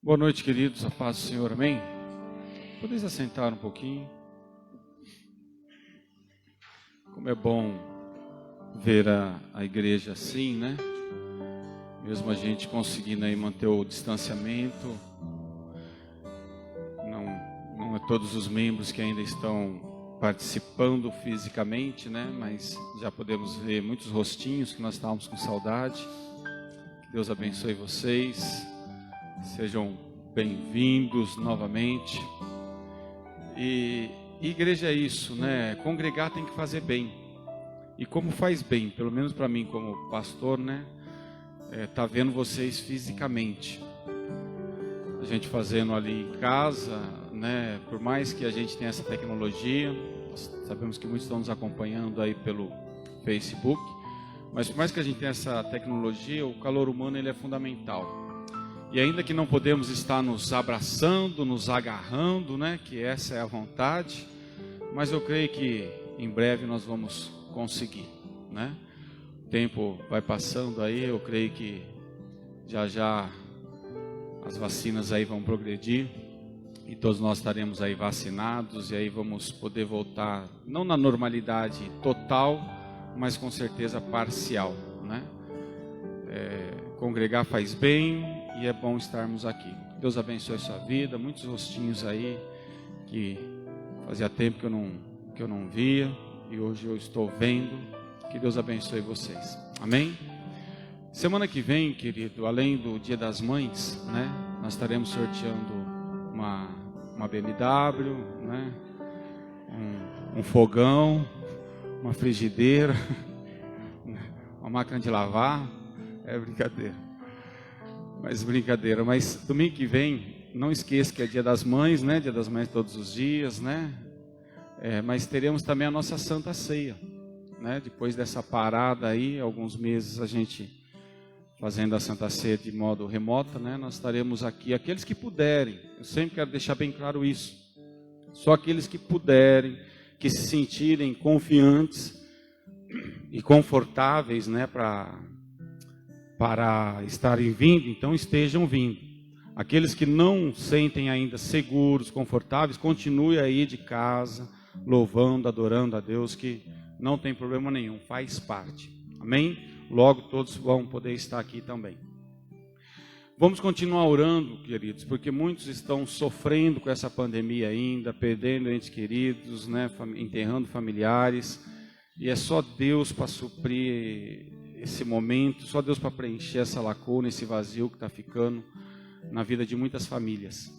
Boa noite, queridos, a paz do Senhor, amém? Podeis assentar um pouquinho? Como é bom ver a igreja assim, né? Mesmo a gente conseguindo aí manter o distanciamento, não é todos os membros que ainda estão participando fisicamente, né? Mas já podemos ver muitos rostinhos que nós estávamos com saudade. Que Deus abençoe vocês. Sejam bem-vindos novamente. E igreja é isso, né? Congregar tem que fazer bem. E como faz bem, pelo menos para mim como pastor, né? Tá vendo vocês fisicamente. A gente fazendo ali em casa, né? Por mais que a gente tenha essa tecnologia, nós sabemos que muitos estão nos acompanhando aí pelo Facebook, mas por mais que a gente tenha essa tecnologia, o calor humano ele é fundamental. E ainda que não podemos estar nos abraçando, nos agarrando, né? Que essa é a vontade, mas eu creio que em breve nós vamos conseguir, né? O tempo vai passando aí, eu creio que já as vacinas aí vão progredir e todos nós estaremos aí vacinados e aí vamos poder voltar, não na normalidade total, mas com certeza parcial, né? Congregar faz bem e é bom estarmos aqui. Deus abençoe a sua vida, muitos rostinhos aí que fazia tempo que eu não via e hoje eu estou vendo. Que Deus abençoe vocês. Amém? Semana que vem, querido, além do Dia das Mães, né? Nós estaremos sorteando uma BMW, né? Um fogão, uma frigideira, uma máquina de lavar. É brincadeira. Mas domingo que vem, não esqueça que é Dia das Mães, né? Dia das Mães todos os dias, né? Mas teremos também a nossa Santa Ceia, né? Depois dessa parada aí, alguns meses a gente fazendo a Santa Ceia de modo remoto, né? Nós estaremos aqui, aqueles que puderem, eu sempre quero deixar bem claro isso, só aqueles que puderem, que se sentirem confiantes e confortáveis, né? Para estarem vindo, então estejam vindo. Aqueles que não sentem ainda seguros, confortáveis, continue aí de casa, louvando, adorando a Deus, que não tem problema nenhum, faz parte. Amém? Logo todos vão poder estar aqui também. Vamos continuar orando, queridos, porque muitos estão sofrendo com essa pandemia ainda, perdendo entes queridos, né, enterrando familiares, e é só Deus para suprir esse momento, só Deus para preencher essa lacuna, esse vazio que está ficando na vida de muitas famílias.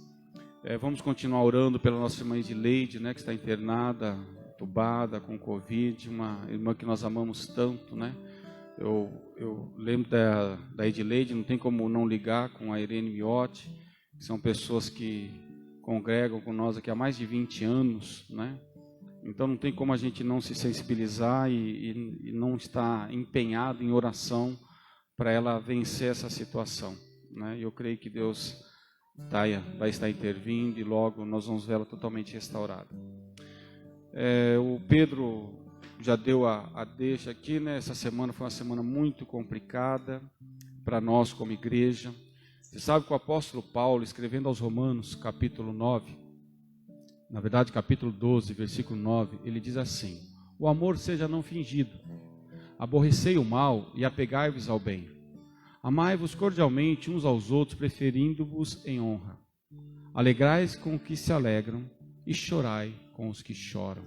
Vamos continuar orando pela nossa irmã Edileide, né, que está internada, entubada com Covid, uma irmã que nós amamos tanto, né? Eu lembro da Edileide, não tem como não ligar com a Irene Miotti, que são pessoas que congregam com nós aqui há mais de 20 anos, né? Então não tem como a gente não se sensibilizar e não estar empenhado em oração para ela vencer essa situação, né? Eu creio que Deus vai estar intervindo e logo nós vamos vê-la totalmente restaurada. O Pedro já deu a deixa aqui, né? Essa semana foi uma semana muito complicada para nós como igreja. Você sabe que o apóstolo Paulo, escrevendo aos Romanos, capítulo 9, na verdade capítulo 12, versículo 9, ele diz assim: o amor seja não fingido, aborrecei o mal e apegai-vos ao bem. Amai-vos cordialmente uns aos outros, preferindo-vos em honra. Alegrai-vos com os que se alegram e chorai com os que choram.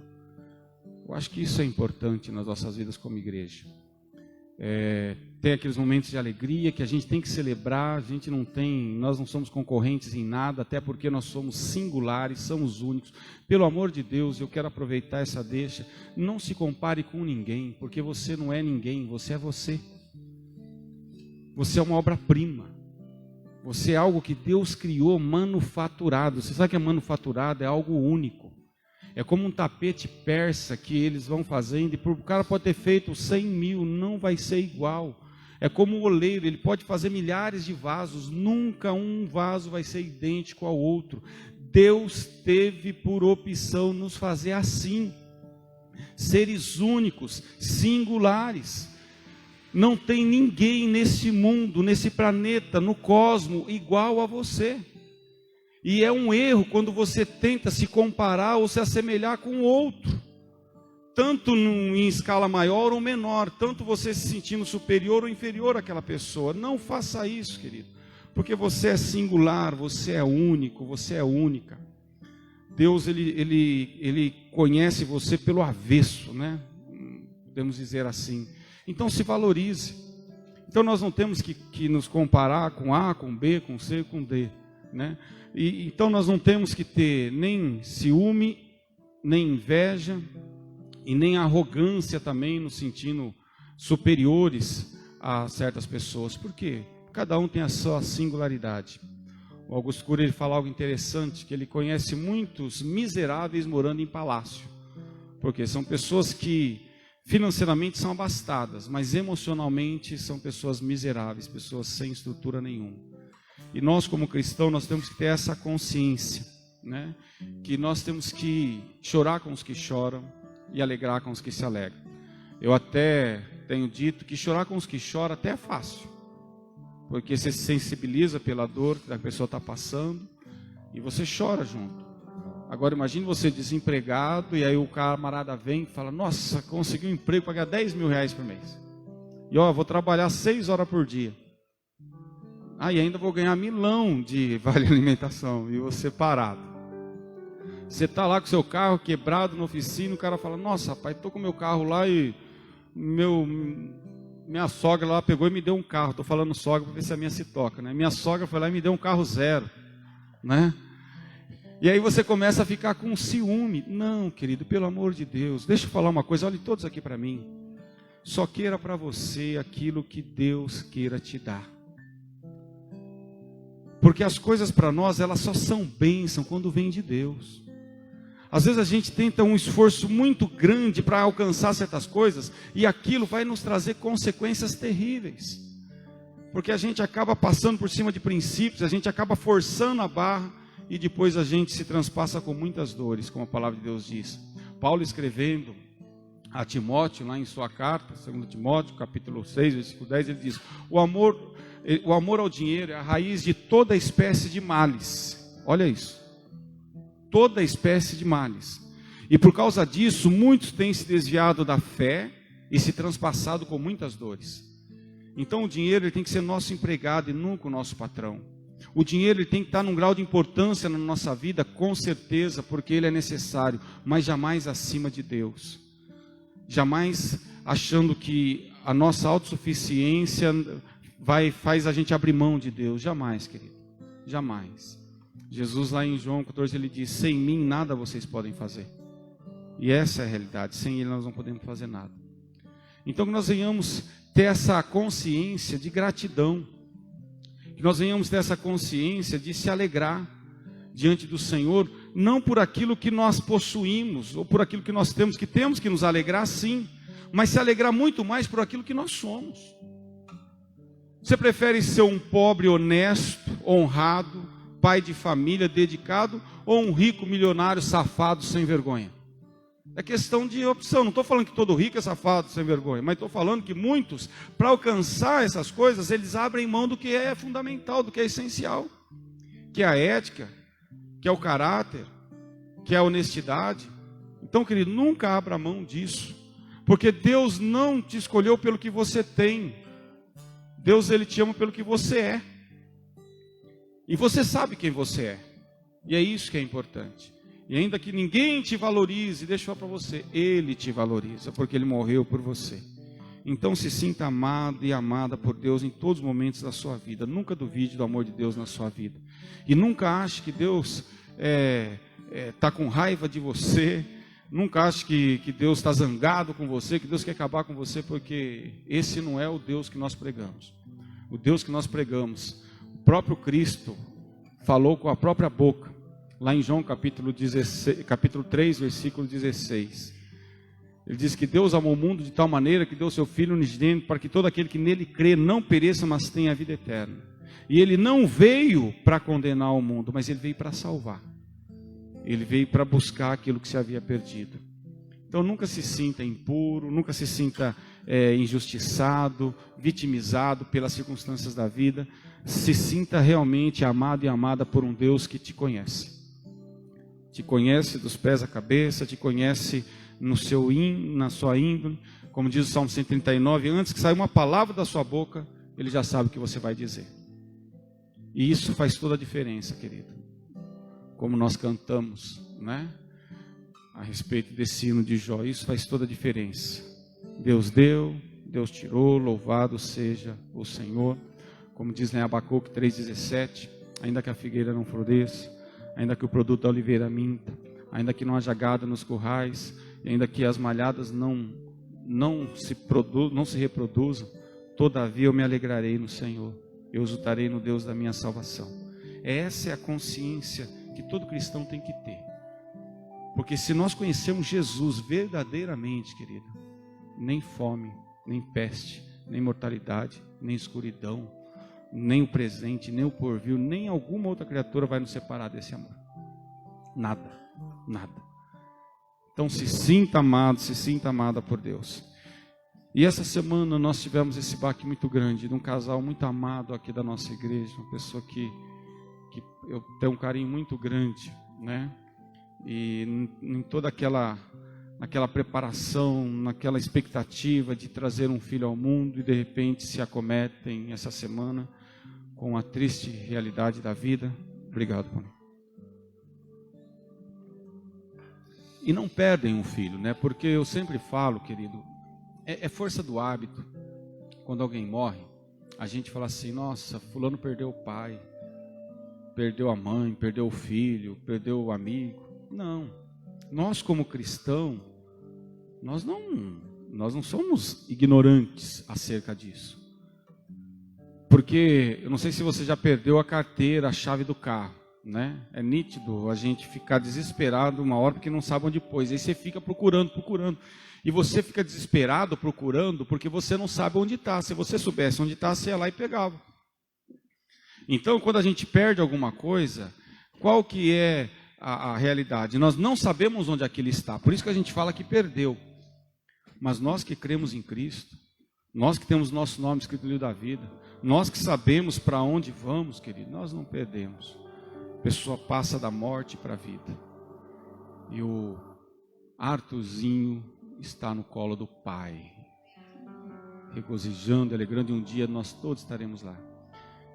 Eu acho que isso é importante nas nossas vidas como igreja. Tem aqueles momentos de alegria que a gente tem que celebrar. Nós não somos concorrentes em nada, até porque nós somos singulares, somos únicos. Pelo amor de Deus, eu quero aproveitar essa deixa. Não se compare com ninguém, porque você não é ninguém, você é você. Você é uma obra-prima. Você é algo que Deus criou manufaturado. Você sabe que é manufaturado? É algo único. É como um tapete persa que eles vão fazendo, e o cara pode ter feito 100 mil, não vai ser igual. É como o oleiro, ele pode fazer milhares de vasos, nunca um vaso vai ser idêntico ao outro. Deus teve por opção nos fazer assim, seres únicos, singulares. Não tem ninguém nesse mundo, nesse planeta, no cosmos, igual a você. E é um erro quando você tenta se comparar ou se assemelhar com o outro, tanto em escala maior ou menor, tanto você se sentindo superior ou inferior àquela pessoa. Não faça isso, querido, porque você é singular, você é único, você é única. Deus, ele conhece você pelo avesso, né? Podemos dizer assim. Então se valorize. Então nós não temos que nos comparar com A, com B, com C, com D, né? Então nós não temos que ter nem ciúme, nem inveja, e nem arrogância também, nos sentindo superiores a certas pessoas. Por quê? Cada um tem a sua singularidade. O Augusto Cury, ele fala algo interessante, que ele conhece muitos miseráveis morando em palácio. Porque são pessoas que financeiramente são abastadas, mas emocionalmente são pessoas miseráveis, pessoas sem estrutura nenhuma. E nós, como cristãos, nós temos que ter essa consciência, né? Que nós temos que chorar com os que choram e alegrar com os que se alegram. Eu até tenho dito que chorar com os que choram até é fácil, porque você se sensibiliza pela dor que a pessoa está passando e você chora junto. Agora imagine você desempregado e aí o camarada vem e fala: nossa, consegui um emprego para ganhar 10 mil reais por mês. E vou trabalhar 6 horas por dia. E ainda vou ganhar 1.000 de vale alimentação. E você parado. Você está lá com seu carro quebrado na oficina, o cara fala: nossa, rapaz, estou com meu carro lá e minha sogra lá pegou e me deu um carro. Estou falando sogra para ver se a minha se toca, né? Minha sogra foi lá e me deu um carro zero, né? E aí você começa a ficar com ciúme. Não, querido, pelo amor de Deus, deixa eu falar uma coisa, olhem todos aqui para mim. Só queira para você aquilo que Deus queira te dar. Porque as coisas para nós, elas só são bênção quando vêm de Deus. Às vezes a gente tenta um esforço muito grande para alcançar certas coisas, e aquilo vai nos trazer consequências terríveis. Porque a gente acaba passando por cima de princípios, a gente acaba forçando a barra, e depois a gente se transpassa com muitas dores, como a palavra de Deus diz. Paulo, escrevendo a Timóteo, lá em sua carta, 2 Timóteo, capítulo 6, versículo 10, ele diz: o amor ao dinheiro é a raiz de toda espécie de males. Olha isso. Toda espécie de males. E por causa disso, muitos têm se desviado da fé e se transpassado com muitas dores. Então o dinheiro, ele tem que ser nosso empregado e nunca o nosso patrão. O dinheiro, ele tem que estar num grau de importância na nossa vida, com certeza, porque ele é necessário, mas jamais acima de Deus. Jamais achando que a nossa autossuficiência faz a gente abrir mão de Deus. Jamais, querido. Jamais. Jesus, lá em João 14, ele diz: sem mim nada vocês podem fazer. E essa é a realidade. Sem ele nós não podemos fazer nada. Então que nós venhamos ter essa consciência de gratidão. Que nós venhamos ter essa consciência de se alegrar diante do Senhor, não por aquilo que nós possuímos, ou por aquilo que nós temos que nos alegrar sim, mas se alegrar muito mais por aquilo que nós somos. Você prefere ser um pobre honesto, honrado, pai de família, dedicado, ou um rico milionário safado, sem vergonha? É questão de opção. Não estou falando que todo rico é safado, sem vergonha, mas estou falando que muitos, para alcançar essas coisas, eles abrem mão do que é fundamental, do que é essencial, que é a ética, que é o caráter, que é a honestidade. Então, querido, nunca abra mão disso, porque Deus não te escolheu pelo que você tem. Deus, ele te ama pelo que você é. E você sabe quem você é. E é isso que é importante. E ainda que ninguém te valorize, deixa eu falar para você, Ele te valoriza, porque Ele morreu por você. Então se sinta amado e amada por Deus em todos os momentos da sua vida. Nunca duvide do amor de Deus na sua vida. E nunca ache que Deus está com raiva de você. Nunca ache que Deus está zangado com você, que Deus quer acabar com você, porque esse não é o Deus que nós pregamos. O Deus que nós pregamos, o próprio Cristo falou com a própria boca. Lá em João capítulo 3, versículo 16. Ele diz que Deus amou o mundo de tal maneira que deu seu Filho unigênito para que todo aquele que nele crê não pereça, mas tenha a vida eterna. E ele não veio para condenar o mundo, mas ele veio para salvar. Ele veio para buscar aquilo que se havia perdido. Então nunca se sinta impuro, nunca se sinta injustiçado, vitimizado pelas circunstâncias da vida, se sinta realmente amado e amada por um Deus que te conhece. Te conhece dos pés à cabeça, te conhece na sua índole. Como diz o Salmo 139, antes que saia uma palavra da sua boca, Ele já sabe o que você vai dizer. E isso faz toda a diferença, querido. Como nós cantamos, né? A respeito desse hino de Jó, isso faz toda a diferença. Deus deu, Deus tirou, louvado seja o Senhor. Como diz em Abacuque 3,17, ainda que a figueira não floresça, ainda que o produto da oliveira minta, ainda que não haja gado nos currais, e ainda que as malhadas não se reproduzam, todavia eu me alegrarei no Senhor, eu exultarei no Deus da minha salvação. Essa é a consciência que todo cristão tem que ter. Porque se nós conhecermos Jesus verdadeiramente, querido, nem fome, nem peste, nem mortalidade, nem escuridão, nem o presente, nem o porvir, nem alguma outra criatura vai nos separar desse amor. Nada, nada. Então se sinta amado, se sinta amada por Deus. E essa semana nós tivemos esse baque muito grande de um casal muito amado aqui da nossa igreja, uma pessoa que eu tenho um carinho muito grande, né? E em toda aquela preparação, naquela expectativa de trazer um filho ao mundo, e de repente se acometem essa semana com a triste realidade da vida. Obrigado, Paulo. E não perdem um filho, né? Porque eu sempre falo, querido, é força do hábito. Quando alguém morre, a gente fala assim: nossa, fulano perdeu o pai, perdeu a mãe, perdeu o filho, perdeu o amigo. Não, nós como cristão, nós não somos ignorantes acerca disso. Porque, eu não sei se você já perdeu a carteira, a chave do carro, né? É nítido a gente ficar desesperado uma hora porque não sabe onde pôs. Aí você fica procurando. E você fica desesperado procurando porque você não sabe onde está. Se você soubesse onde está, você ia lá e pegava. Então, quando a gente perde alguma coisa, qual que é a realidade? Nós não sabemos onde aquilo está. Por isso que a gente fala que perdeu. Mas nós que cremos em Cristo, nós que temos nosso nome escrito no livro da vida, nós que sabemos para onde vamos, querido, nós não perdemos. A pessoa passa da morte para a vida. E o Arthurzinho está no colo do Pai, regozijando, alegrando, e um dia nós todos estaremos lá.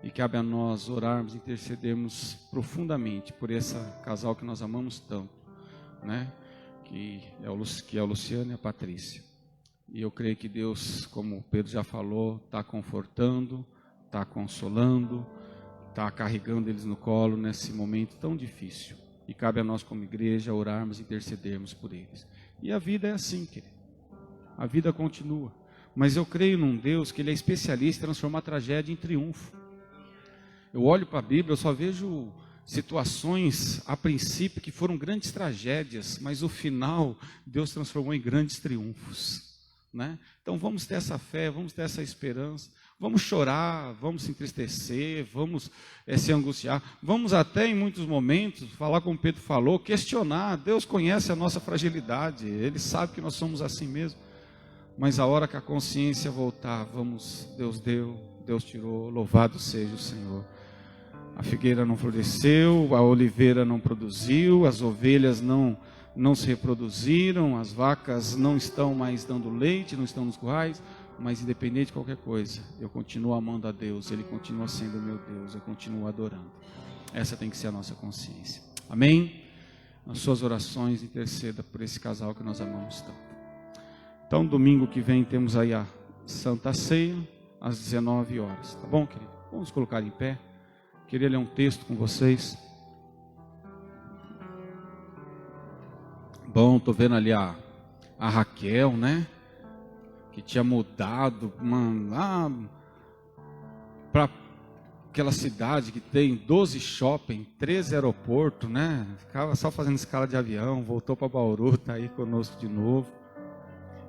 E cabe a nós orarmos, intercedermos profundamente por esse casal que nós amamos tanto, né? Que é o Luciano e a Patrícia. E eu creio que Deus, como o Pedro já falou, está confortando, está consolando, está carregando eles no colo nesse momento tão difícil. E cabe a nós como igreja orarmos e intercedermos por eles. E a vida é assim, querido. A vida continua. Mas eu creio num Deus que Ele é especialista em transformar a tragédia em triunfo. Eu olho para a Bíblia, eu só vejo situações, a princípio, que foram grandes tragédias, mas o final, Deus transformou em grandes triunfos, né? Então vamos ter essa fé, vamos ter essa esperança, vamos chorar, vamos se entristecer, vamos se angustiar, vamos até em muitos momentos, falar como Pedro falou, questionar. Deus conhece a nossa fragilidade, Ele sabe que nós somos assim mesmo, mas a hora que a consciência voltar, vamos, Deus deu, Deus tirou, louvado seja o Senhor. A figueira não floresceu, a oliveira não produziu, as ovelhas não se reproduziram, as vacas não estão mais dando leite, não estão nos currais, mas independente de qualquer coisa, eu continuo amando a Deus, Ele continua sendo meu Deus, eu continuo adorando. Essa tem que ser a nossa consciência. Amém? Nas suas orações, interceda por esse casal que nós amamos tanto. Então, domingo que vem temos aí a Santa Ceia, às 19 horas. Tá bom, querido? Vamos colocar em pé. Queria ler um texto com vocês. Bom, estou vendo ali a Raquel, né? Que tinha mudado para aquela cidade que tem 12 shopping, 13 aeroportos, né? Ficava só fazendo escala de avião, voltou para Bauru, está aí conosco de novo.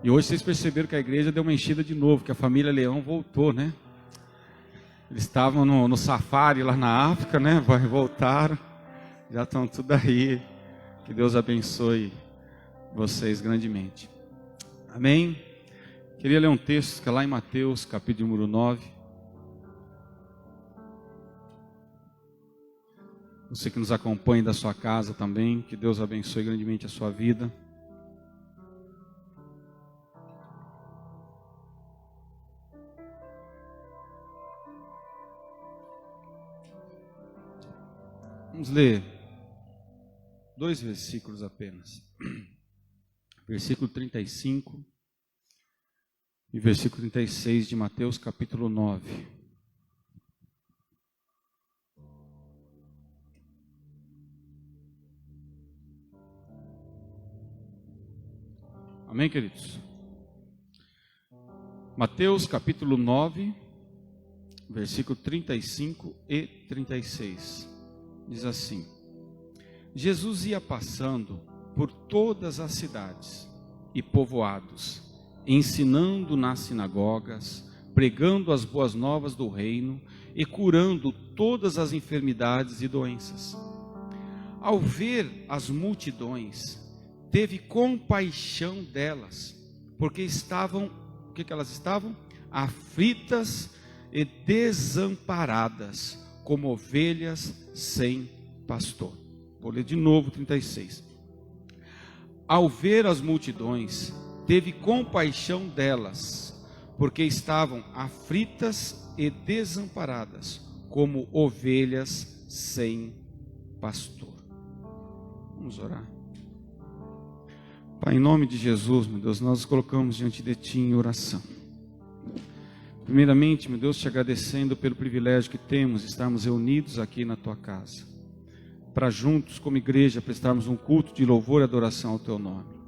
E hoje vocês perceberam que a igreja deu uma enchida de novo, que a família Leão voltou, né? Eles estavam no safari lá na África, né? Voltaram, já estão tudo aí. Que Deus abençoe vocês grandemente. Amém? Queria ler um texto que é lá em Mateus, capítulo número 9. Você que nos acompanha da sua casa também, que Deus abençoe grandemente a sua vida. Vamos ler 2 versículos apenas. Versículo 35 e versículo 36 de Mateus capítulo 9. Amém, queridos? Mateus capítulo 9, versículo 35 e 36. Diz assim: Jesus ia passando por todas as cidades e povoados, ensinando nas sinagogas, pregando as boas novas do reino e curando todas as enfermidades e doenças. Ao ver as multidões, teve compaixão delas, porque estavam, o que elas estavam? Aflitas e desamparadas, como ovelhas sem pastor. Vou ler de novo 36. Ao ver as multidões, teve compaixão delas, porque estavam aflitas e desamparadas, como ovelhas sem pastor. Vamos orar. Pai, em nome de Jesus, meu Deus, nós nos colocamos diante de Ti em oração. Primeiramente, meu Deus, te agradecendo pelo privilégio que temos de estarmos reunidos aqui na Tua casa, para juntos, como igreja, prestarmos um culto de louvor e adoração ao Teu nome.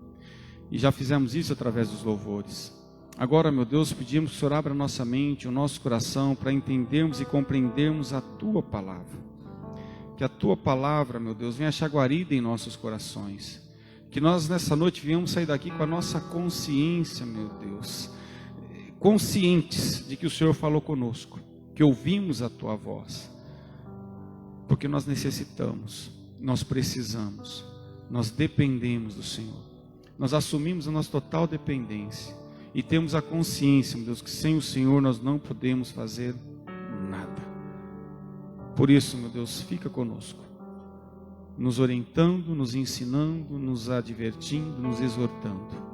E já fizemos isso através dos louvores. Agora, meu Deus, pedimos que o Senhor abra a nossa mente, o nosso coração, para entendermos e compreendermos a Tua palavra. Que a Tua palavra, meu Deus, venha achar guarida em nossos corações. Que nós nessa noite venhamos sair daqui com a nossa consciência, meu Deus, conscientes de que o Senhor falou conosco, que ouvimos a Tua voz, porque nós necessitamos, nós precisamos, nós dependemos do Senhor, nós assumimos a nossa total dependência e temos a consciência, meu Deus, que sem o Senhor nós não podemos fazer nada. Por isso, meu Deus, fica conosco, nos orientando, nos ensinando, nos advertindo, nos exortando,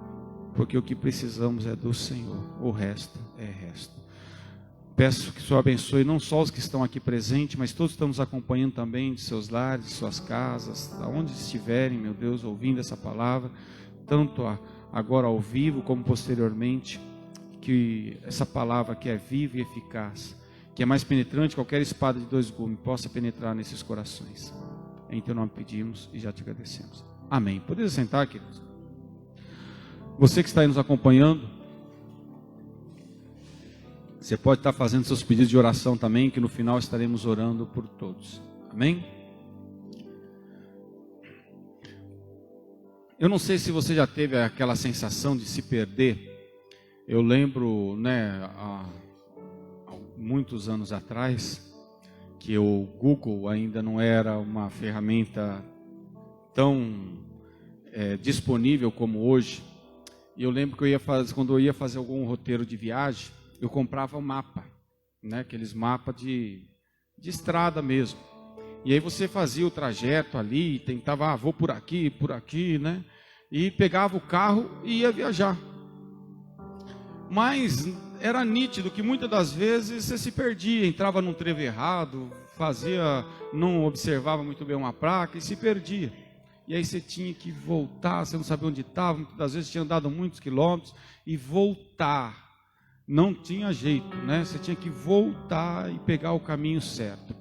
porque o que precisamos é do Senhor, o resto é resto. Peço que o Senhor abençoe não só os que estão aqui presentes, mas todos que estão nos acompanhando também de seus lares, de suas casas, aonde estiverem, meu Deus, ouvindo essa palavra, tanto agora ao vivo como posteriormente, que essa palavra que é viva e eficaz, que é mais penetrante que qualquer espada de 2 gumes, possa penetrar nesses corações. Em Teu nome pedimos e já te agradecemos. Amém. Podemos sentar, queridos? Você que está aí nos acompanhando, você pode estar fazendo seus pedidos de oração também, que no final estaremos orando por todos. Amém? Eu não sei se você já teve aquela sensação de se perder. Eu lembro, há muitos anos atrás, que o Google ainda não era uma ferramenta tão disponível como hoje. E eu lembro que quando eu ia fazer algum roteiro de viagem, eu comprava um mapa, aqueles mapas de estrada mesmo. E aí você fazia o trajeto ali, tentava, vou por aqui, e pegava o carro e ia viajar. Mas era nítido que muitas das vezes você se perdia, entrava num trevo errado, não observava muito bem uma placa e se perdia. E aí você tinha que voltar, você não sabia onde estava, muitas das vezes tinha andado muitos quilômetros e voltar. Não tinha jeito, Você tinha que voltar e pegar o caminho certo.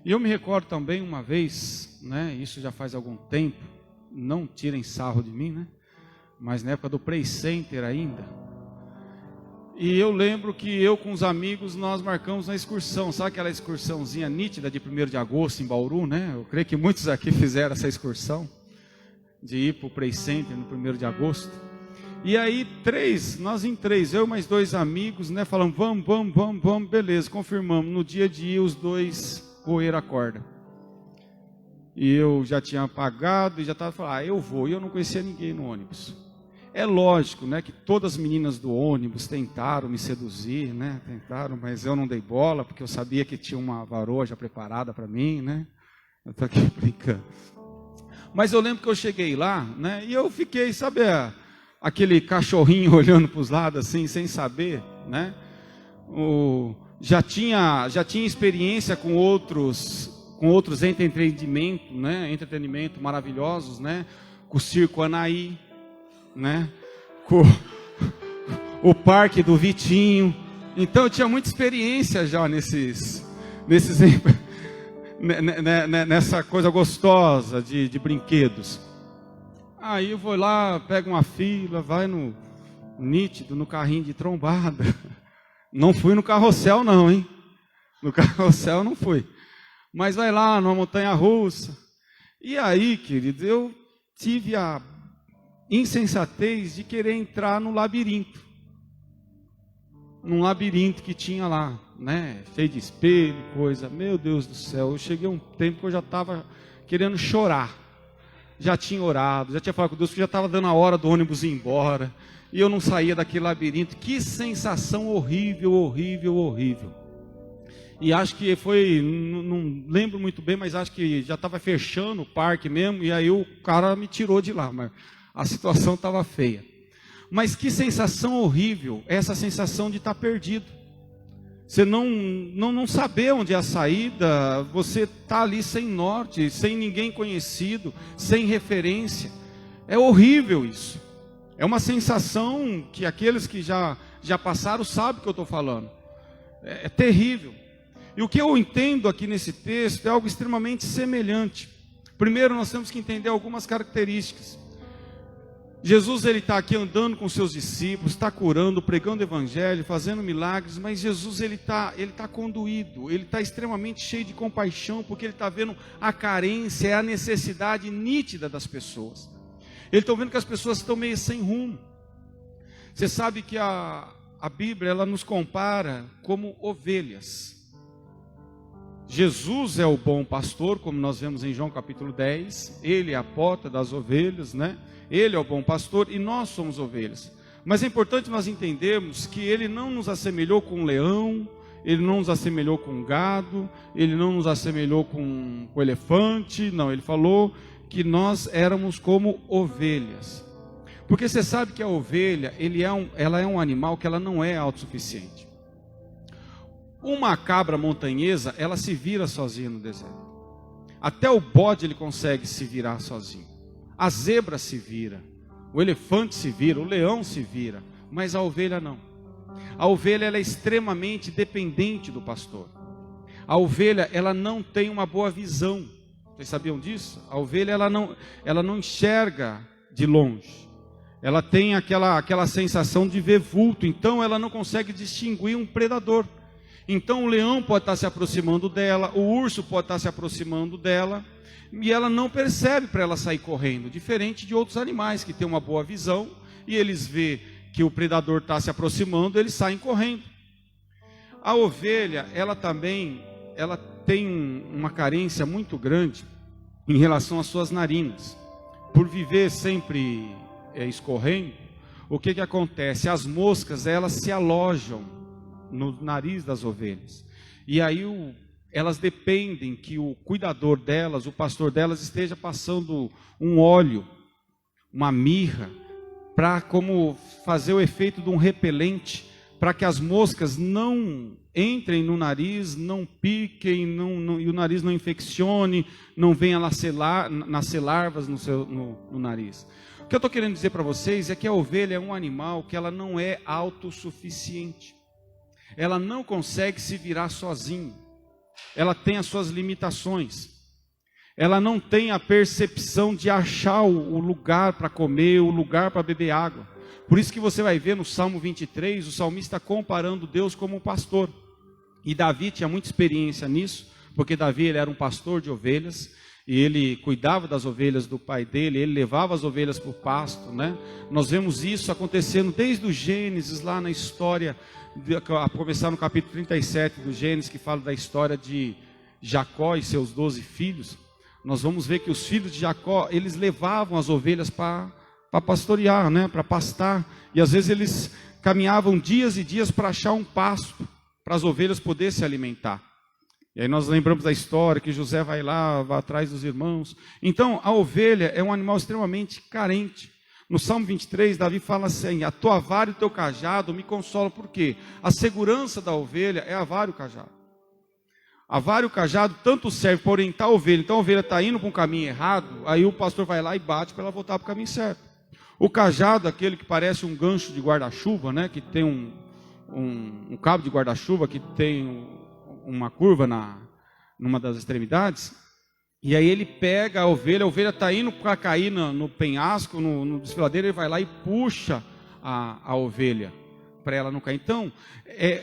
E eu me recordo também uma vez, Isso já faz algum tempo, não tirem sarro de mim, Mas na época do Play Center ainda. E eu lembro que eu com os amigos nós marcamos uma excursão, sabe aquela excursãozinha nítida de 1º de agosto em Bauru, Eu creio que muitos aqui fizeram essa excursão de ir para o Play Center no 1º de agosto. E aí nós em três, eu e mais 2 amigos, falamos, vamos, beleza, confirmamos. No dia de ir, os 2 roeram a corda. E eu já tinha pagado e já estava falando, eu vou. E eu não conhecia ninguém no ônibus. É lógico, né, que todas as meninas do ônibus tentaram me seduzir, né, tentaram, mas eu não dei bola, porque eu sabia que tinha uma varoa já preparada para mim, né, eu estou aqui brincando. Mas eu lembro que eu cheguei lá, né, e eu fiquei, sabe, aquele cachorrinho olhando para os lados assim, sem saber, né, já tinha experiência com outros entretenimento, né, entretenimento maravilhosos, né, com o Circo Anaí, né, com o Parque do Vitinho. Então eu tinha muita experiência já nessa coisa gostosa de brinquedos. Aí eu vou lá, pego uma fila, vai no nítido, no carrinho de trombada. Não fui no carrossel não, hein? No carrossel não fui. Mas vai lá numa montanha-russa. E aí, querido, eu tive a insensatez de querer entrar no labirinto. Num labirinto que tinha lá, né? Cheio de espelho, coisa. Meu Deus do céu, eu cheguei um tempo que eu já estava querendo chorar. Já tinha orado, já tinha falado com Deus, que já estava dando a hora do ônibus ir embora. E eu não saía daquele labirinto. Que sensação horrível, horrível, horrível. E acho que foi, não lembro muito bem, mas acho que já estava fechando o parque mesmo. E aí o cara me tirou de lá, mas a situação estava feia. Mas que sensação horrível, essa sensação de estar perdido. Você não saber onde é a saída, você está ali sem norte, sem ninguém conhecido, sem referência. É horrível isso. É uma sensação que aqueles que já passaram sabem o que eu estou falando. É terrível. E o que eu entendo aqui nesse texto é algo extremamente semelhante. Primeiro nós temos que entender algumas características. Jesus ele está aqui andando com seus discípulos, está curando, pregando o evangelho, fazendo milagres, mas Jesus ele tá conduído, ele está extremamente cheio de compaixão, porque ele está vendo a carência, a necessidade nítida das pessoas. Ele está vendo que as pessoas estão meio sem rumo. Você sabe que a Bíblia ela nos compara como ovelhas. Jesus é o bom pastor, como nós vemos em João capítulo 10, ele é a porta das ovelhas, né? Ele é o bom pastor e nós somos ovelhas. Mas é importante nós entendermos que ele não nos assemelhou com um leão, ele não nos assemelhou com um gado, ele não nos assemelhou com um elefante, não, ele falou que nós éramos como ovelhas. Porque você sabe que a ovelha, ela é um animal que ela não é autossuficiente. Uma cabra montanhesa, ela se vira sozinha no deserto. Até o bode ele consegue se virar sozinho. A zebra se vira, o elefante se vira, o leão se vira, mas a ovelha não. A ovelha ela é extremamente dependente do pastor. A ovelha ela não tem uma boa visão. Vocês sabiam disso? A ovelha ela não enxerga de longe. Ela tem aquela sensação de ver vulto, então ela não consegue distinguir um predador. Então o leão pode estar se aproximando dela, o urso pode estar se aproximando dela, e ela não percebe para ela sair correndo, diferente de outros animais que têm uma boa visão, e eles vê que o predador está se aproximando, eles saem correndo. A ovelha, ela tem uma carência muito grande em relação às suas narinas. Por viver sempre escorrendo, o que acontece? As moscas, elas se alojam no nariz das ovelhas, e aí elas dependem que o cuidador delas, o pastor delas, esteja passando um óleo, uma mirra, para como fazer o efeito de um repelente, para que as moscas não entrem no nariz, não piquem, e o nariz não infeccione, não venha nascer larvas no nariz. O que eu estou querendo dizer para vocês é que a ovelha é um animal que ela não é autossuficiente. Ela não consegue se virar sozinha. Ela tem as suas limitações. Ela não tem a percepção de achar o lugar para comer, o lugar para beber água. Por isso que você vai ver no Salmo 23, o salmista comparando Deus como um pastor. E Davi tinha muita experiência nisso, porque Davi ele era um pastor de ovelhas, e ele cuidava das ovelhas do pai dele, ele levava as ovelhas para o pasto, né? Nós vemos isso acontecendo desde o Gênesis, lá na história, a começar no capítulo 37 do Gênesis, que fala da história de Jacó e seus 12 filhos. Nós vamos ver que os filhos de Jacó, eles levavam as ovelhas para para pastorear, né? Para pastar. E às vezes eles caminhavam dias e dias para achar um pasto, para as ovelhas poderem se alimentar. E aí nós lembramos da história que José vai lá, vai atrás dos irmãos. Então, a ovelha é um animal extremamente carente. No Salmo 23, Davi fala assim: a tua vara e o teu cajado me consolam. Por quê? A segurança da ovelha é a vara e o cajado. A vara e o cajado tanto serve para orientar a ovelha. Então a ovelha está indo para um caminho errado, aí o pastor vai lá e bate para ela voltar para o caminho certo. O cajado, aquele que parece um gancho de guarda-chuva, né? Que tem um cabo de guarda-chuva que tem uma curva numa das extremidades. E aí ele pega a ovelha está indo para cair no penhasco, no desfiladeiro, ele vai lá e puxa a ovelha para ela não cair. Então,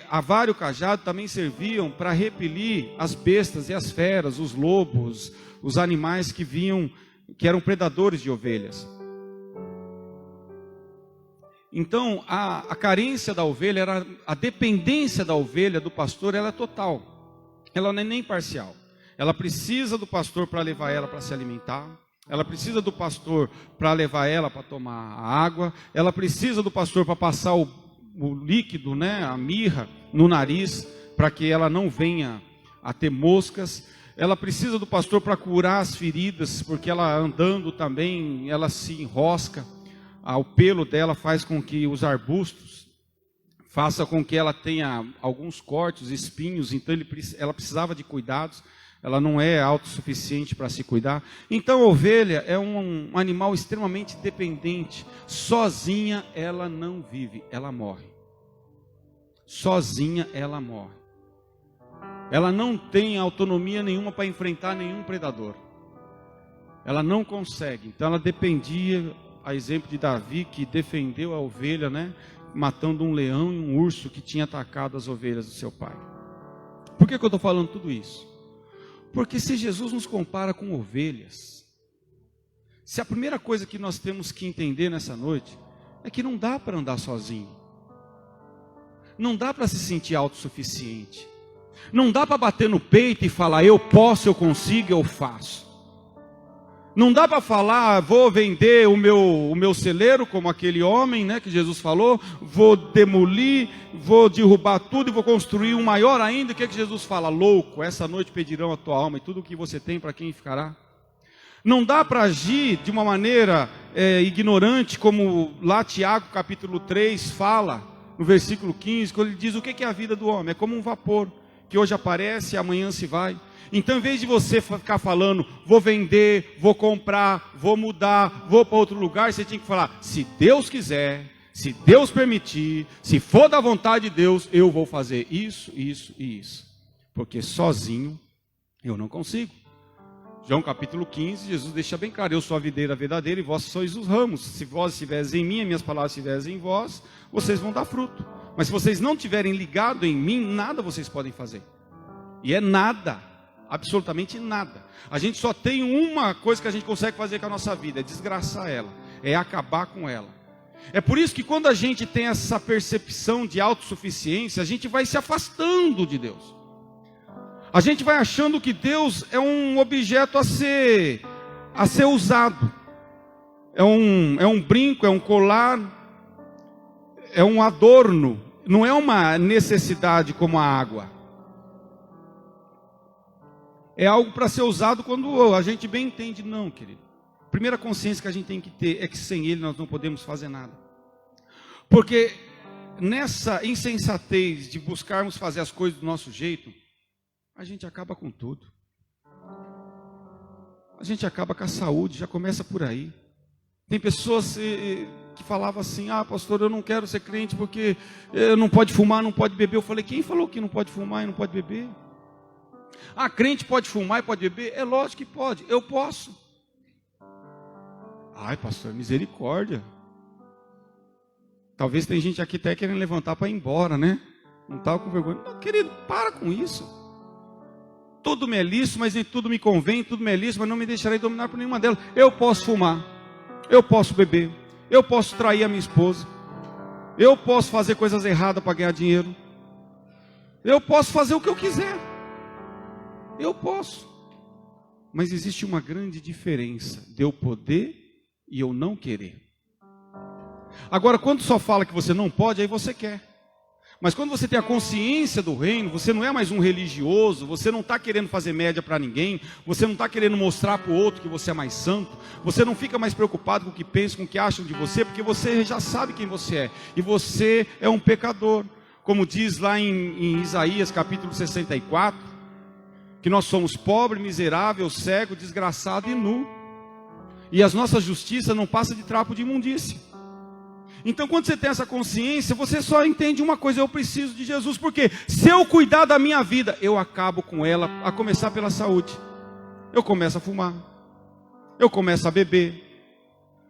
a vara e o cajado também serviam para repelir as bestas e as feras, os lobos, os animais que eram predadores de ovelhas. Então, a carência da ovelha, a dependência da ovelha do pastor, ela é total. Ela não é nem parcial. Ela precisa do pastor para levar ela para se alimentar. Ela precisa do pastor para levar ela para tomar água. Ela precisa do pastor para passar o líquido, né, a mirra, no nariz, para que ela não venha a ter moscas. Ela precisa do pastor para curar as feridas, porque ela andando também, ela se enrosca. O pelo dela faz com que os arbustos, faça com que ela tenha alguns cortes, espinhos. Então ela precisava de cuidados. Ela não é autossuficiente para se cuidar. Então a ovelha é um animal extremamente dependente. Sozinha ela não vive, ela morre. Sozinha ela morre. Ela não tem autonomia nenhuma para enfrentar nenhum predador. Ela não consegue. Então ela dependia, a exemplo de Davi, que defendeu a ovelha, né, matando um leão e um urso que tinha atacado as ovelhas do seu pai. Por que eu estou falando tudo isso? Porque se Jesus nos compara com ovelhas, se a primeira coisa que nós temos que entender nessa noite é que não dá para andar sozinho, não dá para se sentir autossuficiente, não dá para bater no peito e falar eu posso, eu consigo, eu faço. Não dá para falar, vou vender o meu celeiro, como aquele homem, né, que Jesus falou, vou demolir, vou derrubar tudo e vou construir um maior ainda. O que é que Jesus fala? Louco, essa noite pedirão a tua alma e tudo o que você tem, para quem ficará? Não dá para agir de uma maneira ignorante, como lá Tiago capítulo 3 fala, no versículo 15, quando ele diz o que é a vida do homem? É como um vapor, que hoje aparece e amanhã se vai. Então, em vez de você ficar falando, vou vender, vou comprar, vou mudar, vou para outro lugar, você tinha que falar, se Deus quiser, se Deus permitir, se for da vontade de Deus, eu vou fazer isso, isso e isso. Porque sozinho eu não consigo. João capítulo 15, Jesus deixa bem claro, eu sou a videira verdadeira e vós sois os ramos. Se vós estiveres em mim, minhas palavras estiverem em vós, vocês vão dar fruto. Mas se vocês não estiverem ligados em mim, nada vocês podem fazer. E é nada. Absolutamente nada. A gente só tem uma coisa que a gente consegue fazer com a nossa vida, é desgraçar ela, é acabar com ela. É por isso que quando a gente tem essa percepção de autossuficiência, a gente vai se afastando de Deus. A gente vai achando que Deus é um objeto a ser usado. É um brinco, é um colar, é um adorno, não é uma necessidade como a água. É algo para ser usado quando a gente bem entende. Não, querido. A primeira consciência que a gente tem que ter é que sem Ele nós não podemos fazer nada. Porque nessa insensatez de buscarmos fazer as coisas do nosso jeito, a gente acaba com tudo. A gente acaba com a saúde, já começa por aí. Tem pessoas que falavam assim, pastor, eu não quero ser crente porque não pode fumar, não pode beber. Eu falei, quem falou que não pode fumar e não pode beber? Crente pode fumar e pode beber? É lógico que pode, eu posso. Ai, pastor, misericórdia. Talvez tem gente aqui até querendo levantar para ir embora, né? Não estava com vergonha. Não, querido, para com isso. Tudo me é lícito, mas nem tudo me convém. Tudo me é lícito, mas não me deixarei dominar por nenhuma delas. Eu posso fumar, eu posso beber, eu posso trair a minha esposa, eu posso fazer coisas erradas para ganhar dinheiro, eu posso fazer o que eu quiser. Eu posso. Mas existe uma grande diferença de eu poder e eu não querer. Agora, quando só fala que você não pode, aí você quer. Mas quando você tem a consciência do reino, você não é mais um religioso, você não está querendo fazer média para ninguém, você não está querendo mostrar para o outro que você é mais santo, você não fica mais preocupado com o que pensam, com o que acham de você, porque você já sabe quem você é, e você é um pecador. Como diz lá em Isaías capítulo 64, que nós somos pobre, miserável, cego, desgraçado e nu, e as nossas justiças não passam de trapo de imundícia. Então, quando você tem essa consciência, você só entende uma coisa: eu preciso de Jesus, porque se eu cuidar da minha vida, eu acabo com ela, a começar pela saúde. Eu começo a fumar, eu começo a beber,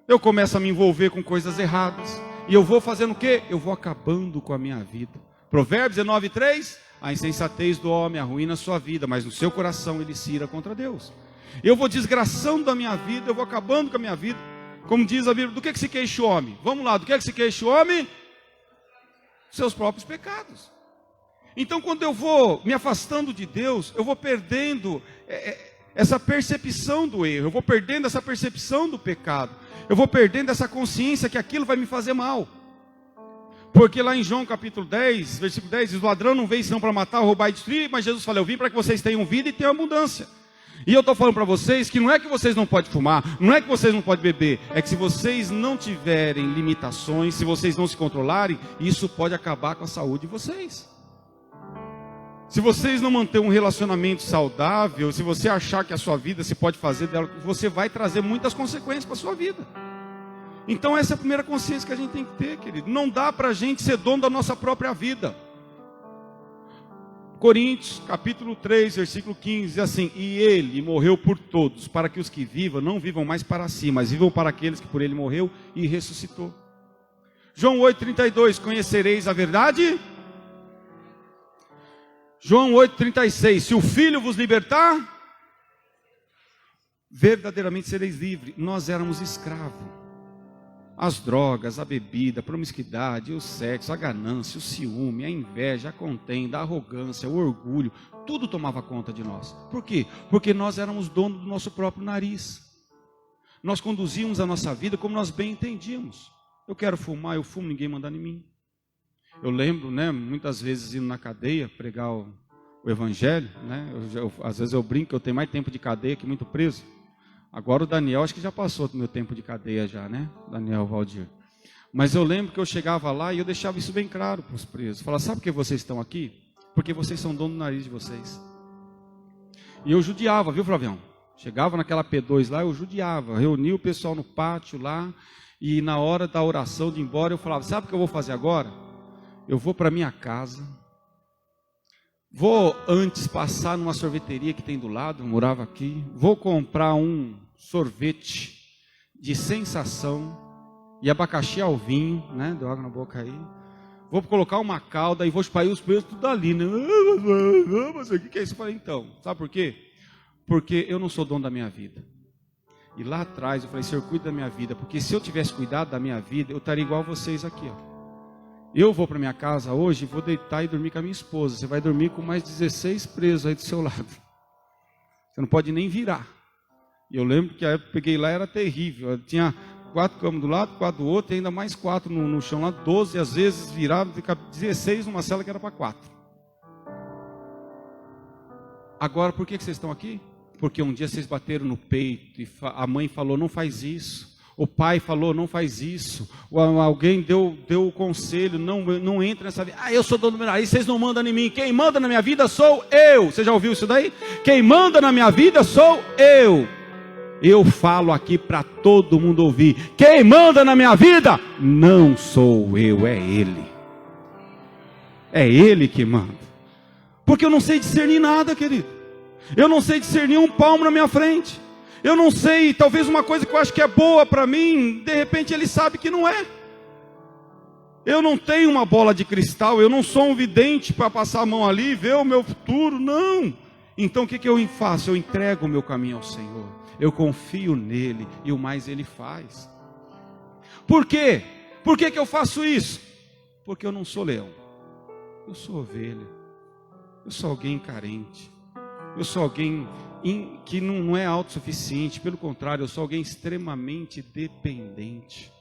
eu começo a me envolver com coisas erradas, e eu vou fazendo o quê? Eu vou acabando com a minha vida. Provérbios 19:3, a insensatez do homem arruína a sua vida, mas no seu coração ele se ira contra Deus. Eu vou desgraçando da minha vida, eu vou acabando com a minha vida. Como diz a Bíblia, do que se queixa o homem? Vamos lá, do que se queixa o homem? Seus próprios pecados. Então, quando eu vou me afastando de Deus, eu vou perdendo essa percepção do erro, eu vou perdendo essa percepção do pecado, eu vou perdendo essa consciência que aquilo vai me fazer mal. Porque lá em João capítulo 10, versículo 10, diz: o ladrão não veio senão para matar, roubar e destruir, mas Jesus falou: eu vim para que vocês tenham vida e tenham abundância. E eu estou falando para vocês que não é que vocês não podem fumar, não é que vocês não podem beber, é que se vocês não tiverem limitações, se vocês não se controlarem, isso pode acabar com a saúde de vocês. Se vocês não manterem um relacionamento saudável, se você achar que a sua vida se pode fazer dela, você vai trazer muitas consequências para a sua vida. Então essa é a primeira consciência que a gente tem que ter, querido. Não dá para a gente ser dono da nossa própria vida. Coríntios, capítulo 3, versículo 15, diz assim: e ele morreu por todos, para que os que vivam, não vivam mais para si, mas vivam para aqueles que por ele morreu e ressuscitou. João 8,32, conhecereis a verdade? João 8,36, se o Filho vos libertar, verdadeiramente sereis livres. Nós éramos escravos. As drogas, a bebida, a promiscuidade, o sexo, a ganância, o ciúme, a inveja, a contenda, a arrogância, o orgulho, tudo tomava conta de nós. Por quê? Porque nós éramos donos do nosso próprio nariz. Nós conduzíamos a nossa vida como nós bem entendíamos. Eu quero fumar, eu fumo, ninguém manda em mim. Eu lembro, muitas vezes indo na cadeia pregar o evangelho, às vezes eu brinco que eu tenho mais tempo de cadeia que muito preso. Agora o Daniel, acho que já passou do meu tempo de cadeia já, Daniel Valdir. Mas eu lembro que eu chegava lá e eu deixava isso bem claro para os presos. Falava: sabe por que vocês estão aqui? Porque vocês são dono do nariz de vocês. E eu judiava, viu, Flavião? Chegava naquela P2 lá, eu judiava. Reunia o pessoal no pátio lá. E na hora da oração de ir embora, eu falava: sabe o que eu vou fazer agora? Eu vou para minha casa. Vou antes passar numa sorveteria que tem do lado, eu morava aqui. Vou comprar um sorvete de sensação e abacaxi ao vinho, deu água na boca aí. Vou colocar uma calda e vou espalhar os preços tudo ali, Mas o que é isso? Eu falei: então, sabe por quê? Porque eu não sou dono da minha vida. E lá atrás eu falei: Senhor, cuida da minha vida, porque se eu tivesse cuidado da minha vida, eu estaria igual a vocês aqui, ó. Eu vou para minha casa hoje e vou deitar e dormir com a minha esposa. Você vai dormir com mais 16 presos aí do seu lado. Você não pode nem virar. E eu lembro que a época que eu peguei lá era terrível. Eu tinha 4 camas do lado, 4 do outro, e ainda mais 4 no chão lá, 12, às vezes virava, ficava 16 numa cela que era para 4. Agora, por que vocês estão aqui? Porque um dia vocês bateram no peito e a mãe falou: não faz isso. O pai falou: não faz isso. Ou alguém deu o conselho: não entra nessa vida. Eu sou dono do meu nariz, vocês não mandam em mim. Quem manda na minha vida sou eu. Você já ouviu isso daí? Quem manda na minha vida sou eu. Eu falo aqui para todo mundo ouvir: quem manda na minha vida não sou eu, é Ele. É Ele que manda. Porque eu não sei discernir nada, querido. Eu não sei discernir um palmo na minha frente. Eu não sei, talvez uma coisa que eu acho que é boa para mim, de repente Ele sabe que não é. Eu não tenho uma bola de cristal, eu não sou um vidente para passar a mão ali e ver o meu futuro, não. Então o que eu faço? Eu entrego o meu caminho ao Senhor. Eu confio nele e o mais Ele faz. Por quê? Por que eu faço isso? Porque eu não sou leão. Eu sou ovelha. Eu sou alguém carente. Eu sou alguém que não é autossuficiente. Pelo contrário, eu sou alguém extremamente dependente.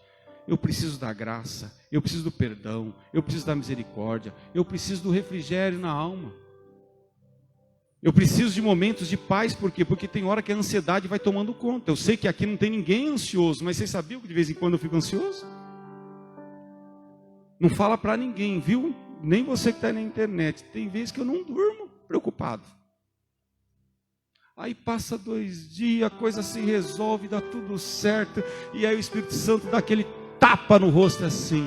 Eu preciso da graça, eu preciso do perdão, eu preciso da misericórdia, eu preciso do refrigério na alma. Eu preciso de momentos de paz, por quê? Porque tem hora que a ansiedade vai tomando conta. Eu sei que aqui não tem ninguém ansioso, mas vocês sabiam que de vez em quando eu fico ansioso? Não fala para ninguém, viu? Nem você que está na internet. Tem vezes que eu não durmo preocupado. Aí passa 2 dias, a coisa se resolve, dá tudo certo. E aí o Espírito Santo dá aquele tapa no rosto assim.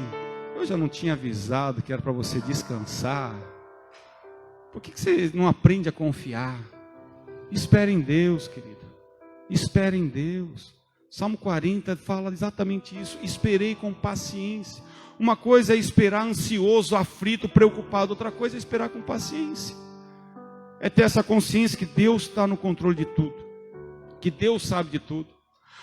Eu já não tinha avisado que era para você descansar. Por que você não aprende a confiar? Espere em Deus, querido. Espere em Deus. Salmo 40 fala exatamente isso. Esperei com paciência. Uma coisa é esperar ansioso, aflito, preocupado. Outra coisa é esperar com paciência. É ter essa consciência que Deus está no controle de tudo. Que Deus sabe de tudo.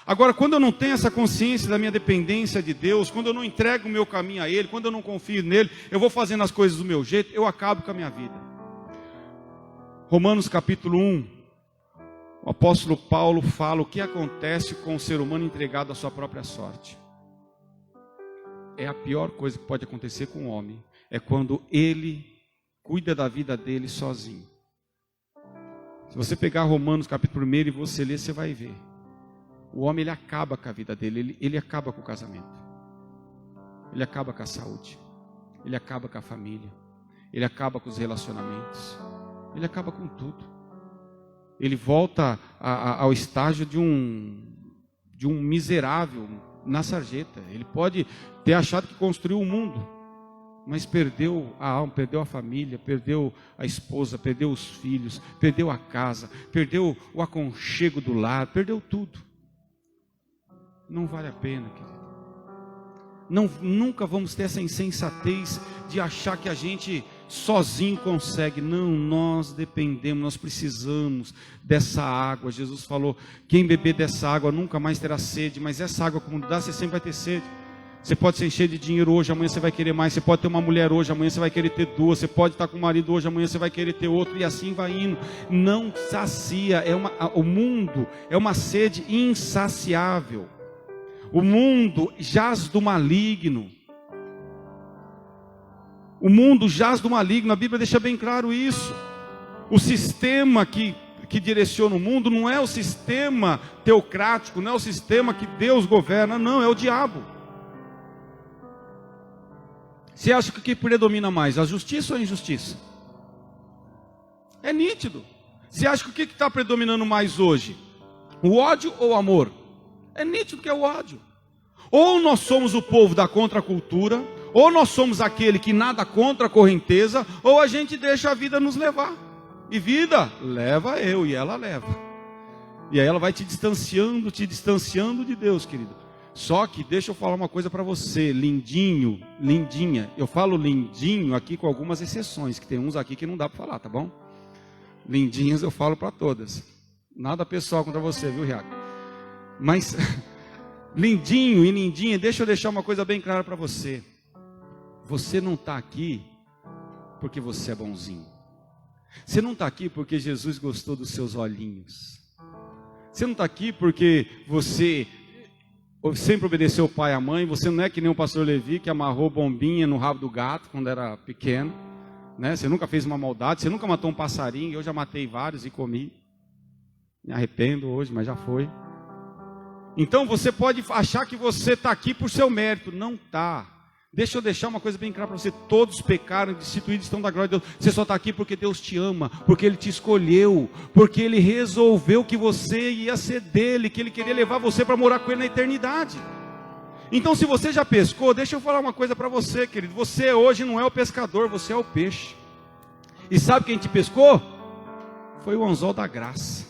Agora, quando eu não tenho essa consciência da minha dependência de Deus, quando eu não entrego o meu caminho a Ele, quando eu não confio nele, eu vou fazendo as coisas do meu jeito, eu acabo com a minha vida. Romanos capítulo 1, o apóstolo Paulo fala o que acontece com o ser humano entregado à sua própria sorte. É a pior coisa que pode acontecer com o homem, é quando ele cuida da vida dele sozinho. Se você pegar Romanos capítulo 1 e você ler, você vai ver. O homem, ele acaba com a vida dele, ele acaba com o casamento. Ele acaba com a saúde. Ele acaba com a família. Ele acaba com os relacionamentos. Ele acaba com tudo. Ele volta ao estágio de um miserável na sarjeta. Ele pode ter achado que construiu o mundo, mas perdeu a alma, perdeu a família, perdeu a esposa, perdeu os filhos, perdeu a casa, perdeu o aconchego do lar, perdeu tudo. Não vale a pena, querido. Nunca vamos ter essa insensatez de achar que a gente sozinho consegue. Não, nós dependemos, nós precisamos dessa água. Jesus falou, quem beber dessa água nunca mais terá sede, mas essa água, como dá, você sempre vai ter sede. Você pode se encher de dinheiro hoje, amanhã você vai querer mais. Você pode ter uma mulher hoje, amanhã você vai querer ter 2. Você pode estar com o marido hoje, amanhã você vai querer ter outro. E assim vai indo. Não sacia. O mundo é uma sede insaciável. O mundo jaz do maligno. O mundo jaz do maligno. A Bíblia deixa bem claro isso. O sistema que direciona o mundo não é o sistema teocrático, não é o sistema que Deus governa, não, é o diabo. Você acha que o que predomina mais, a justiça ou a injustiça? É nítido. Você acha que o que está predominando mais hoje? O ódio ou o amor? É nítido que é o ódio. Ou nós somos o povo da contracultura, ou nós somos aquele que nada contra a correnteza, ou a gente deixa a vida nos levar. E vida leva eu, e ela leva. E aí ela vai te distanciando de Deus, querido. Só que deixa eu falar uma coisa para você, lindinho, lindinha. Eu falo lindinho aqui com algumas exceções, que tem uns aqui que não dá para falar, tá bom? Lindinhas eu falo para todas. Nada pessoal contra você, viu, Riaco? Mas lindinho e lindinha, deixa eu deixar uma coisa bem clara para você. Você não está aqui porque você é bonzinho. Você não está aqui porque Jesus gostou dos seus olhinhos. Você não está aqui porque você sempre obedeceu o pai e a mãe. Você não é que nem o pastor Levi que amarrou bombinha no rabo do gato quando era pequeno, né? Você nunca fez uma maldade, você nunca matou um passarinho. Eu já matei vários e comi. Me arrependo hoje, mas já foi. Então você pode achar que você está aqui por seu mérito. Não está. Deixa eu deixar uma coisa bem clara para você. Todos pecaram e destituídos estão da glória de Deus. Você só está aqui porque Deus te ama, porque Ele te escolheu, porque Ele resolveu que você ia ser dele, que Ele queria levar você para morar com Ele na eternidade. Então se você já pescou, deixa eu falar uma coisa para você, querido. Você hoje não é o pescador, você é o peixe. E sabe quem te pescou? Foi o anzol da graça.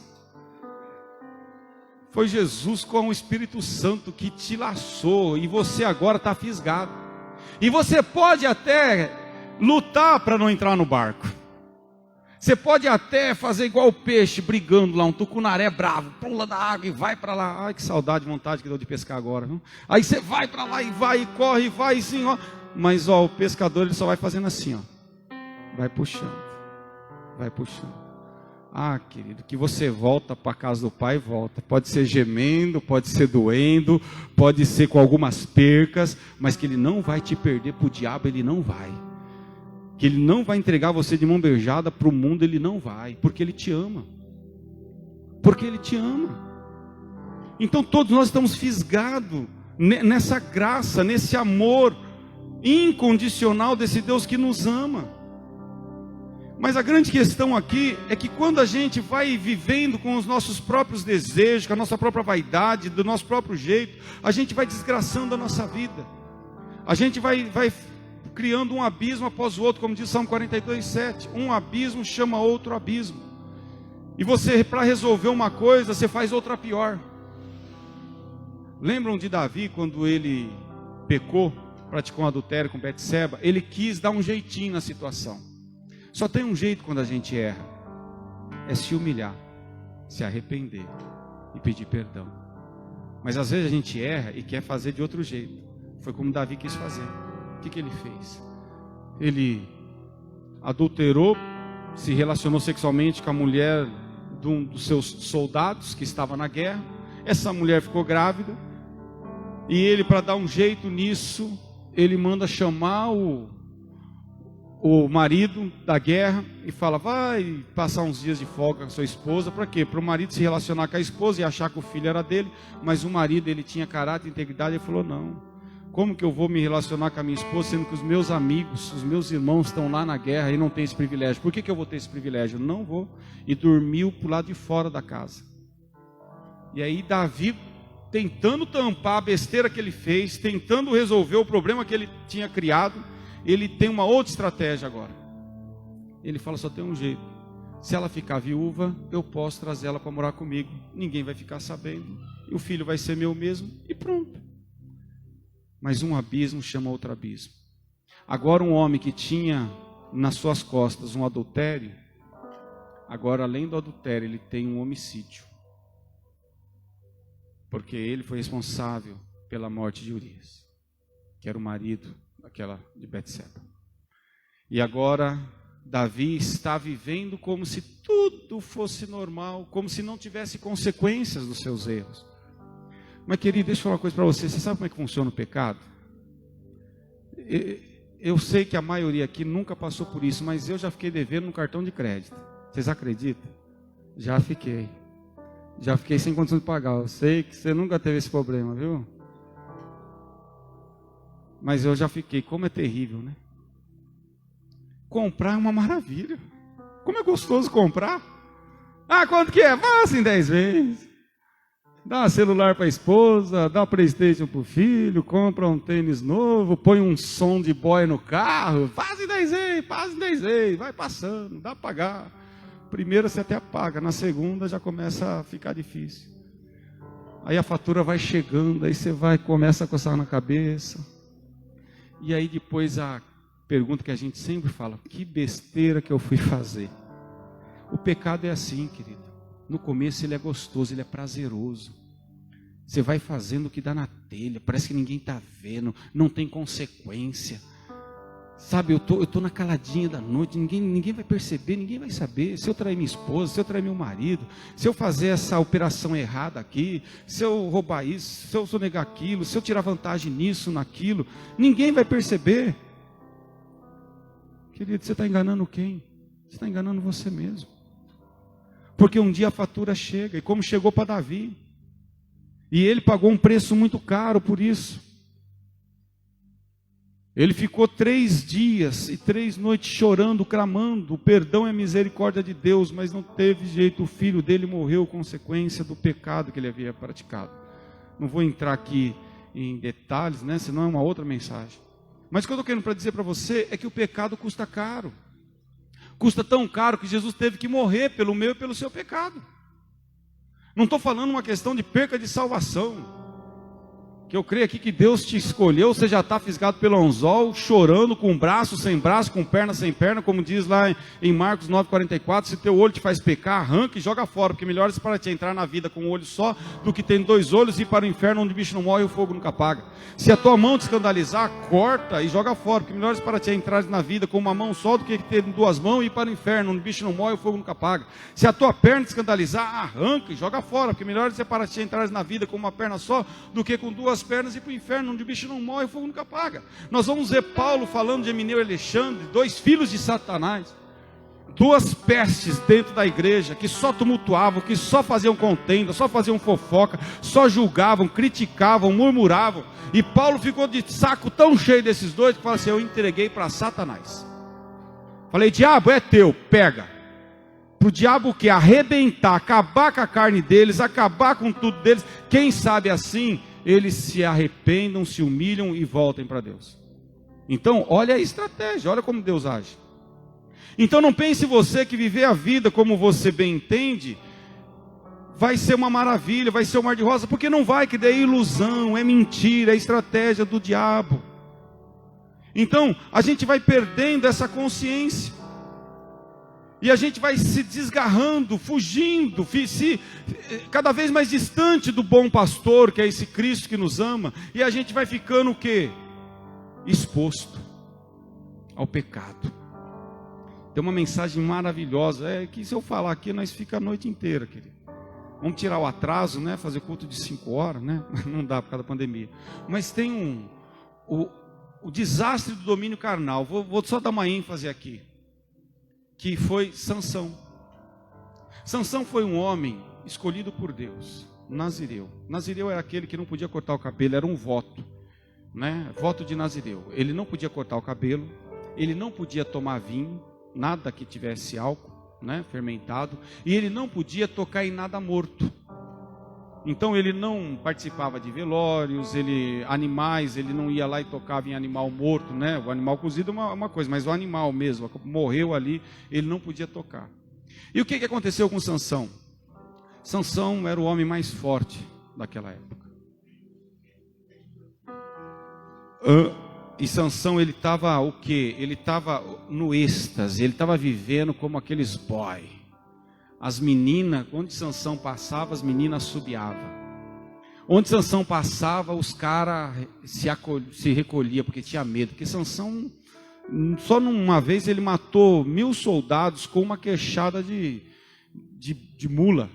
Foi Jesus com o Espírito Santo que te laçou, e você agora está fisgado. E você pode até lutar para não entrar no barco. Você pode até fazer igual o peixe, brigando lá, um tucunaré bravo, pula da água e vai para lá. Ai, que saudade, vontade que deu de pescar agora, viu? Aí você vai para lá e vai, e corre, e vai, sim, ó. Mas ó, o pescador ele só vai fazendo assim, ó. Vai puxando, vai puxando. Ah, querido, que você volta para a casa do Pai, volta. Pode ser gemendo, pode ser doendo, pode ser com algumas percas, mas que Ele não vai te perder para o diabo, Ele não vai. Que Ele não vai entregar você de mão beijada para o mundo, Ele não vai, porque Ele te ama. Porque Ele te ama. Então todos nós estamos fisgados nessa graça, nesse amor incondicional desse Deus que nos ama. Mas a grande questão aqui é que quando a gente vai vivendo com os nossos próprios desejos, com a nossa própria vaidade, do nosso próprio jeito, a gente vai desgraçando a nossa vida. A gente vai criando um abismo após o outro, como diz Salmo 42:7. Um abismo chama outro abismo. E você, para resolver uma coisa, você faz outra pior. Lembram de Davi, quando ele pecou, praticou um adultério com Betseba? Ele quis dar um jeitinho na situação. Só tem um jeito quando a gente erra, é se humilhar, se arrepender e pedir perdão. Mas às vezes a gente erra e quer fazer de outro jeito. Foi como Davi quis fazer. O que ele fez? Ele adulterou, se relacionou sexualmente com a mulher de um dos seus soldados que estava na guerra. Essa mulher ficou grávida e ele, para dar um jeito nisso, ele manda chamar o marido da guerra e fala: vai passar uns dias de folga com a sua esposa. Para quê? Para o marido se relacionar com a esposa e achar que o filho era dele. Mas o marido, ele tinha caráter e integridade. Ele falou: não, como que eu vou me relacionar com a minha esposa, sendo que os meus amigos, os meus irmãos estão lá na guerra e não tem esse privilégio? Por que eu vou ter esse privilégio? Não vou. E dormiu para o lado de fora da casa. E aí Davi, tentando tampar a besteira que ele fez, tentando resolver o problema que ele tinha criado, ele tem uma outra estratégia agora. Ele fala: só tem um jeito. Se ela ficar viúva, eu posso trazer ela para morar comigo. Ninguém vai ficar sabendo. E o filho vai ser meu mesmo. E pronto. Mas um abismo chama outro abismo. Agora um homem que tinha nas suas costas um adultério, agora além do adultério ele tem um homicídio. Porque ele foi responsável pela morte de Urias, que era o marido aquela de Betseba. E agora Davi está vivendo como se tudo fosse normal, como se não tivesse consequências dos seus erros. Mas querido, deixa eu falar uma coisa para você. Você sabe como é que funciona o pecado? Eu sei que a maioria aqui nunca passou por isso, mas eu já fiquei devendo no cartão de crédito. Vocês acreditam? Já fiquei sem condição de pagar. Eu sei que você nunca teve esse problema, viu? Mas eu já fiquei. Como é terrível, né? Comprar é uma maravilha. Como é gostoso comprar. Ah, quanto que é? Passa em 10 vezes. Dá celular para a esposa, dá PlayStation para o filho, compra um tênis novo, põe um som de boy no carro. Passa em 10 vezes, vai passando, dá para pagar. Primeira você até paga, na segunda já começa a ficar difícil. Aí a fatura vai chegando, aí você começa a coçar na cabeça. E aí depois a pergunta que a gente sempre fala: que besteira que eu fui fazer? O pecado é assim, querido. No começo ele é gostoso, ele é prazeroso. Você vai fazendo o que dá na telha, parece que ninguém está vendo, não tem consequência. Sabe, eu tô na caladinha da noite, ninguém vai perceber, ninguém vai saber. Se eu trair minha esposa, se eu trair meu marido, se eu fazer essa operação errada aqui, se eu roubar isso, se eu sonegar aquilo, se eu tirar vantagem nisso, naquilo, ninguém vai perceber. Querido, você está enganando quem? Você está enganando você mesmo. Porque um dia a fatura chega, e como chegou para Davi, e ele pagou um preço muito caro por isso. Ele ficou 3 dias e 3 noites chorando, clamando: o perdão e a misericórdia de Deus, mas não teve jeito. O filho dele morreu consequência do pecado que ele havia praticado. Não vou entrar aqui em detalhes, né? Senão é uma outra mensagem. Mas o que eu estou querendo para dizer para você é que o pecado custa caro. Custa tão caro que Jesus teve que morrer pelo meu e pelo seu pecado. Não estou falando uma questão de perca de salvação. que eu creio aqui que Deus te escolheu, você já está fisgado pelo anzol, chorando, com braço, sem braço, com perna, sem perna, como diz lá em Marcos 9,44, se teu olho te faz pecar, arranca e joga fora, porque melhor é para te entrar na vida com um olho só, do que ter 2 olhos e ir para o inferno onde o bicho não morre e o fogo nunca apaga. Se a tua mão te escandalizar, corta e joga fora, porque melhor é para te entrar na vida com uma mão só, do que ter 2 mãos e ir para o inferno onde o bicho não morre e o fogo nunca apaga. Se a tua perna te escandalizar, arranca e joga fora, porque melhor é para te entrar na vida com uma perna só, do que com 2 pernas e para o inferno, onde o bicho não morre e o fogo nunca apaga. Nós vamos ver Paulo falando de Emineu e Alexandre, 2 filhos de Satanás, 2 pestes dentro da igreja, que só tumultuavam, que só faziam contenda, só faziam fofoca, só julgavam, criticavam, murmuravam. E Paulo ficou de saco tão cheio desses 2, que fala assim: eu entreguei para Satanás. Falei: diabo, é teu, pega. Para o diabo o que? Arrebentar, acabar com a carne deles, acabar com tudo deles. Quem sabe assim eles se arrependam, se humilham e voltem para Deus. Então olha a estratégia, olha como Deus age. Então não pense você que viver a vida como você bem entende vai ser uma maravilha, vai ser um mar de rosa, porque não vai, que daí é ilusão, é mentira, é estratégia do diabo. Então a gente vai perdendo essa consciência, e a gente vai se desgarrando, fugindo, cada vez mais distante do bom pastor, que é esse Cristo que nos ama. E a gente vai ficando o quê? Exposto ao pecado. Tem uma mensagem maravilhosa, que se eu falar aqui, nós ficamos a noite inteira, querido. Vamos tirar o atraso, né? Fazer culto de 5 horas, né? Não dá por causa da pandemia. Mas tem o desastre do domínio carnal. Vou só dar uma ênfase aqui, que foi Sansão. Sansão foi um homem escolhido por Deus, nazireu. Nazireu era aquele que não podia cortar o cabelo, era um voto, né? Voto de nazireu. Ele não podia cortar o cabelo, ele não podia tomar vinho, nada que tivesse álcool, né, fermentado, e ele não podia tocar em nada morto. Então ele não participava de velórios, animais, ele não ia lá e tocava em animal morto, né? O animal cozido é uma coisa, mas o animal mesmo, morreu ali, ele não podia tocar. E o que aconteceu com Sansão? Sansão era o homem mais forte daquela época. E Sansão, ele estava o quê? Ele estava no êxtase, ele estava vivendo como aqueles boy. As meninas, onde Sansão passava, as meninas assobiavam. Onde Sansão passava, os caras se recolhiam, porque tinha medo. Porque Sansão, só numa vez, ele matou 1000 soldados com uma queixada de mula.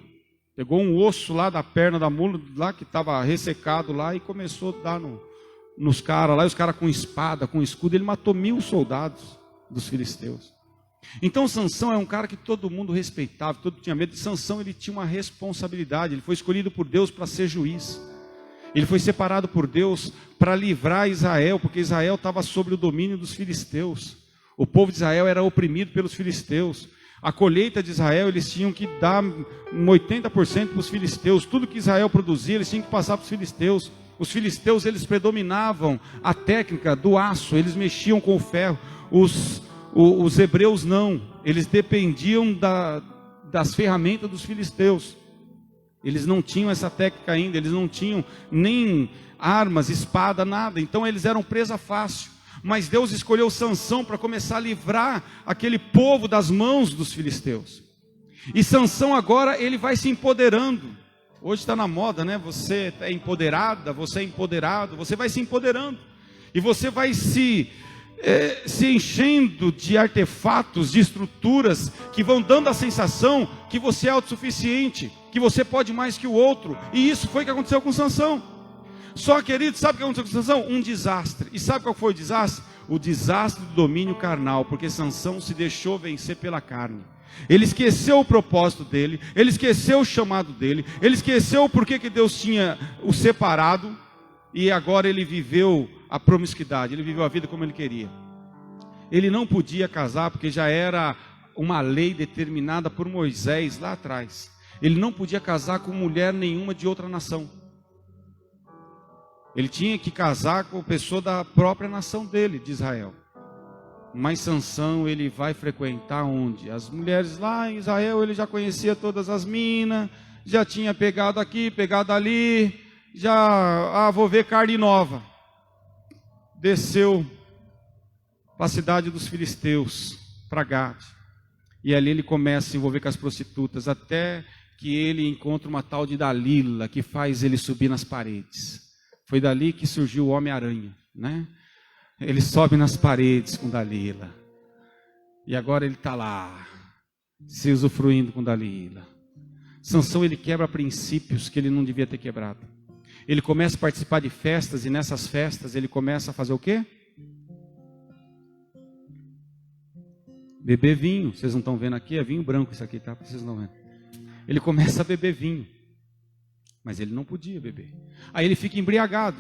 Pegou um osso lá da perna da mula, lá que estava ressecado lá, e começou a dar nos caras lá. E os caras com espada, com escudo, ele matou 1000 soldados dos filisteus. Então Sansão é um cara que todo mundo respeitava, todo mundo tinha medo. Sansão, ele tinha uma responsabilidade, ele foi escolhido por Deus para ser juiz. Ele foi separado por Deus para livrar Israel, porque Israel estava sob o domínio dos filisteus. O povo de Israel era oprimido pelos filisteus. A colheita de Israel, eles tinham que dar 80% para os filisteus. Tudo que Israel produzia, eles tinham que passar para os filisteus. Os filisteus, eles predominavam a técnica do aço, eles mexiam com o ferro. Os hebreus não, eles dependiam das ferramentas dos filisteus. Eles não tinham essa técnica ainda, eles não tinham nem armas, espada, nada. Então eles eram presa fácil. Mas Deus escolheu Sansão para começar a livrar aquele povo das mãos dos filisteus. E Sansão agora, ele vai se empoderando. Hoje está na moda, né? Você é empoderada, você é empoderado, você vai se empoderando. E você vai se enchendo de artefatos, de estruturas que vão dando a sensação que você é autossuficiente, que você pode mais que o outro. E isso foi o que aconteceu com Sansão. Só, querido, sabe o que aconteceu com Sansão? Um desastre. E sabe qual foi o desastre? O desastre do domínio carnal, porque Sansão se deixou vencer pela carne. Ele esqueceu o propósito dele, ele esqueceu o chamado dele, ele esqueceu o porquê que Deus tinha o separado, e agora ele viveu a promiscuidade, ele viveu a vida como ele queria. Ele não podia casar, porque já era uma lei determinada por Moisés lá atrás. Ele não podia casar com mulher nenhuma de outra nação. Ele tinha que casar com a pessoa da própria nação dele, de Israel. Mas Sansão, ele vai frequentar onde? As mulheres lá em Israel, ele já conhecia todas as minas, já tinha pegado aqui, pegado ali, já, vou ver carne nova. Desceu para a cidade dos filisteus, para Gade. E ali ele começa a se envolver com as prostitutas, até que ele encontra uma tal de Dalila, que faz ele subir nas paredes. Foi dali que surgiu o Homem-Aranha, né? Ele sobe nas paredes com Dalila. E agora ele está lá, se usufruindo com Dalila. Sansão, ele quebra princípios que ele não devia ter quebrado. Ele começa a participar de festas, e nessas festas ele começa a fazer o quê? Beber vinho. Vocês não estão vendo aqui? É vinho branco isso aqui, tá? Vocês não vendo. Ele começa a beber vinho. Mas ele não podia beber. Aí ele fica embriagado.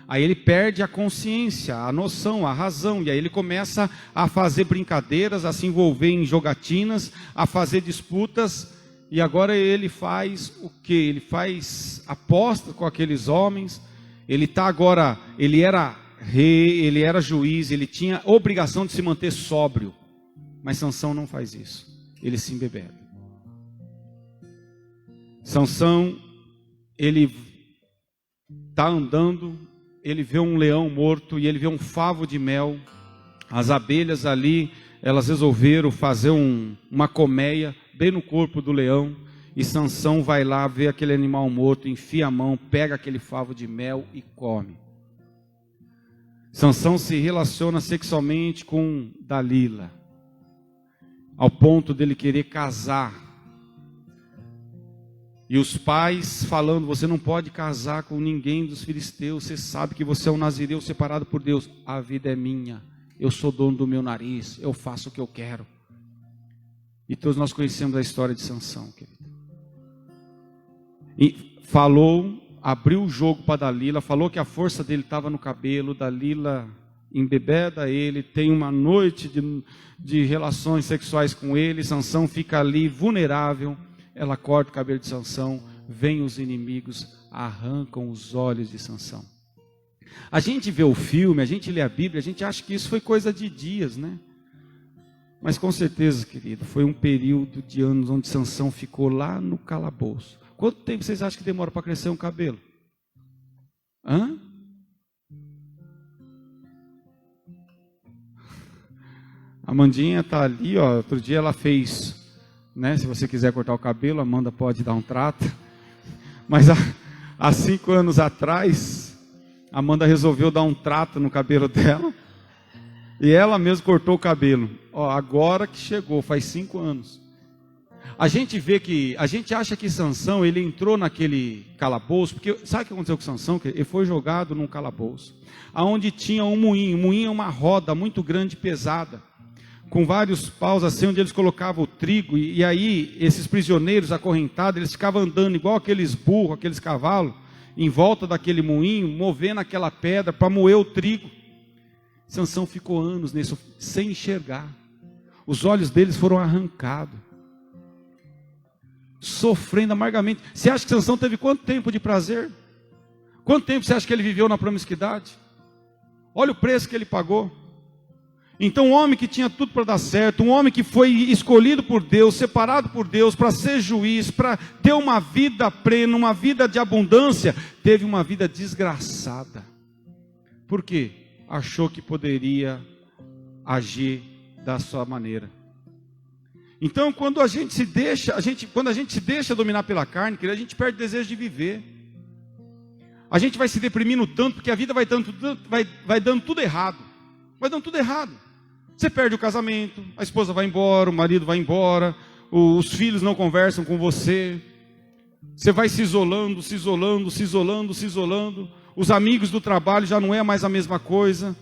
Aí ele perde a consciência, a noção, a razão. E aí ele começa a fazer brincadeiras, a se envolver em jogatinas, a fazer disputas. E agora ele faz o quê? Ele faz apostas com aqueles homens. Ele está agora, ele era rei, ele era juiz, ele tinha obrigação de se manter sóbrio. Mas Sansão não faz isso. Ele se embebeda. Sansão, ele está andando, ele vê um leão morto e ele vê um favo de mel. As abelhas ali, elas resolveram fazer uma colmeia bem no corpo do leão. E Sansão vai lá, vê aquele animal morto, enfia a mão, pega aquele favo de mel e come. Sansão se relaciona sexualmente com Dalila, ao ponto dele querer casar. E os pais falando: você não pode casar com ninguém dos filisteus, você sabe que você é um nazireu separado por Deus. A vida é minha, eu sou dono do meu nariz, eu faço o que eu quero. E todos nós conhecemos a história de Sansão, querido. E falou, abriu o jogo para Dalila, falou que a força dele estava no cabelo. Dalila embebeda ele, tem uma noite de relações sexuais com ele. Sansão fica ali vulnerável. Ela corta o cabelo de Sansão, vem os inimigos, arrancam os olhos de Sansão. A gente vê o filme, a gente lê a Bíblia, a gente acha que isso foi coisa de dias, né? Mas com certeza, querido, foi um período de anos onde Sansão ficou lá no calabouço. Quanto tempo vocês acham que demora para crescer um cabelo? Hã? A Amandinha está ali, ó. Outro dia ela fez, né? Se você quiser cortar o cabelo, a Amanda pode dar um trato. Mas há 5 anos atrás, a Amanda resolveu dar um trato no cabelo dela. E ela mesma cortou o cabelo. Ó, agora que chegou, faz 5 anos. A gente vê que, a gente acha que Sansão, ele entrou naquele calabouço, porque sabe o que aconteceu com Sansão? Ele foi jogado num calabouço, aonde tinha um moinho. O moinho é uma roda muito grande e pesada, com vários paus assim, onde eles colocavam o trigo. E aí, esses prisioneiros acorrentados, eles ficavam andando igual aqueles burros, aqueles cavalos, em volta daquele moinho, movendo aquela pedra para moer o trigo. Sansão ficou anos nisso, sem enxergar. Os olhos deles foram arrancados, sofrendo amargamente. Você acha que Sansão teve quanto tempo de prazer? Quanto tempo você acha que ele viveu na promiscuidade? Olha o preço que ele pagou. Então, um homem que tinha tudo para dar certo, um homem que foi escolhido por Deus, separado por Deus para ser juiz, para ter uma vida plena, uma vida de abundância, teve uma vida desgraçada. Por quê? Achou que poderia agir da sua maneira. Então, quando a gente se deixa dominar pela carne, a gente perde o desejo de viver. A gente vai se deprimindo tanto, porque a vida vai dando tudo errado. Vai dando tudo errado. Você perde o casamento, a esposa vai embora, o marido vai embora, os filhos não conversam com você. Você vai se isolando, se isolando, se isolando, se isolando. Os amigos do trabalho já não é mais a mesma coisa.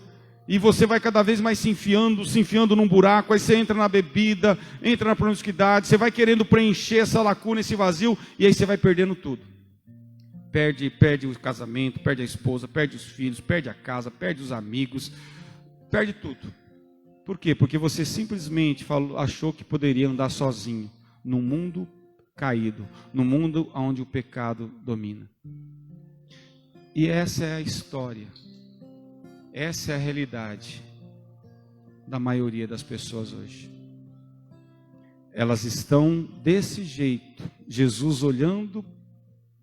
E você vai cada vez mais se enfiando num buraco. Aí você entra na bebida, entra na promiscuidade. Você vai querendo preencher essa lacuna, esse vazio. E aí você vai perdendo tudo. Perde o casamento, perde a esposa, perde os filhos, perde a casa, perde os amigos. Perde tudo. Por quê? Porque você simplesmente achou que poderia andar sozinho num mundo caído, num mundo onde o pecado domina. E essa é a história. Essa é a realidade da maioria das pessoas hoje. Elas estão desse jeito. Jesus olhando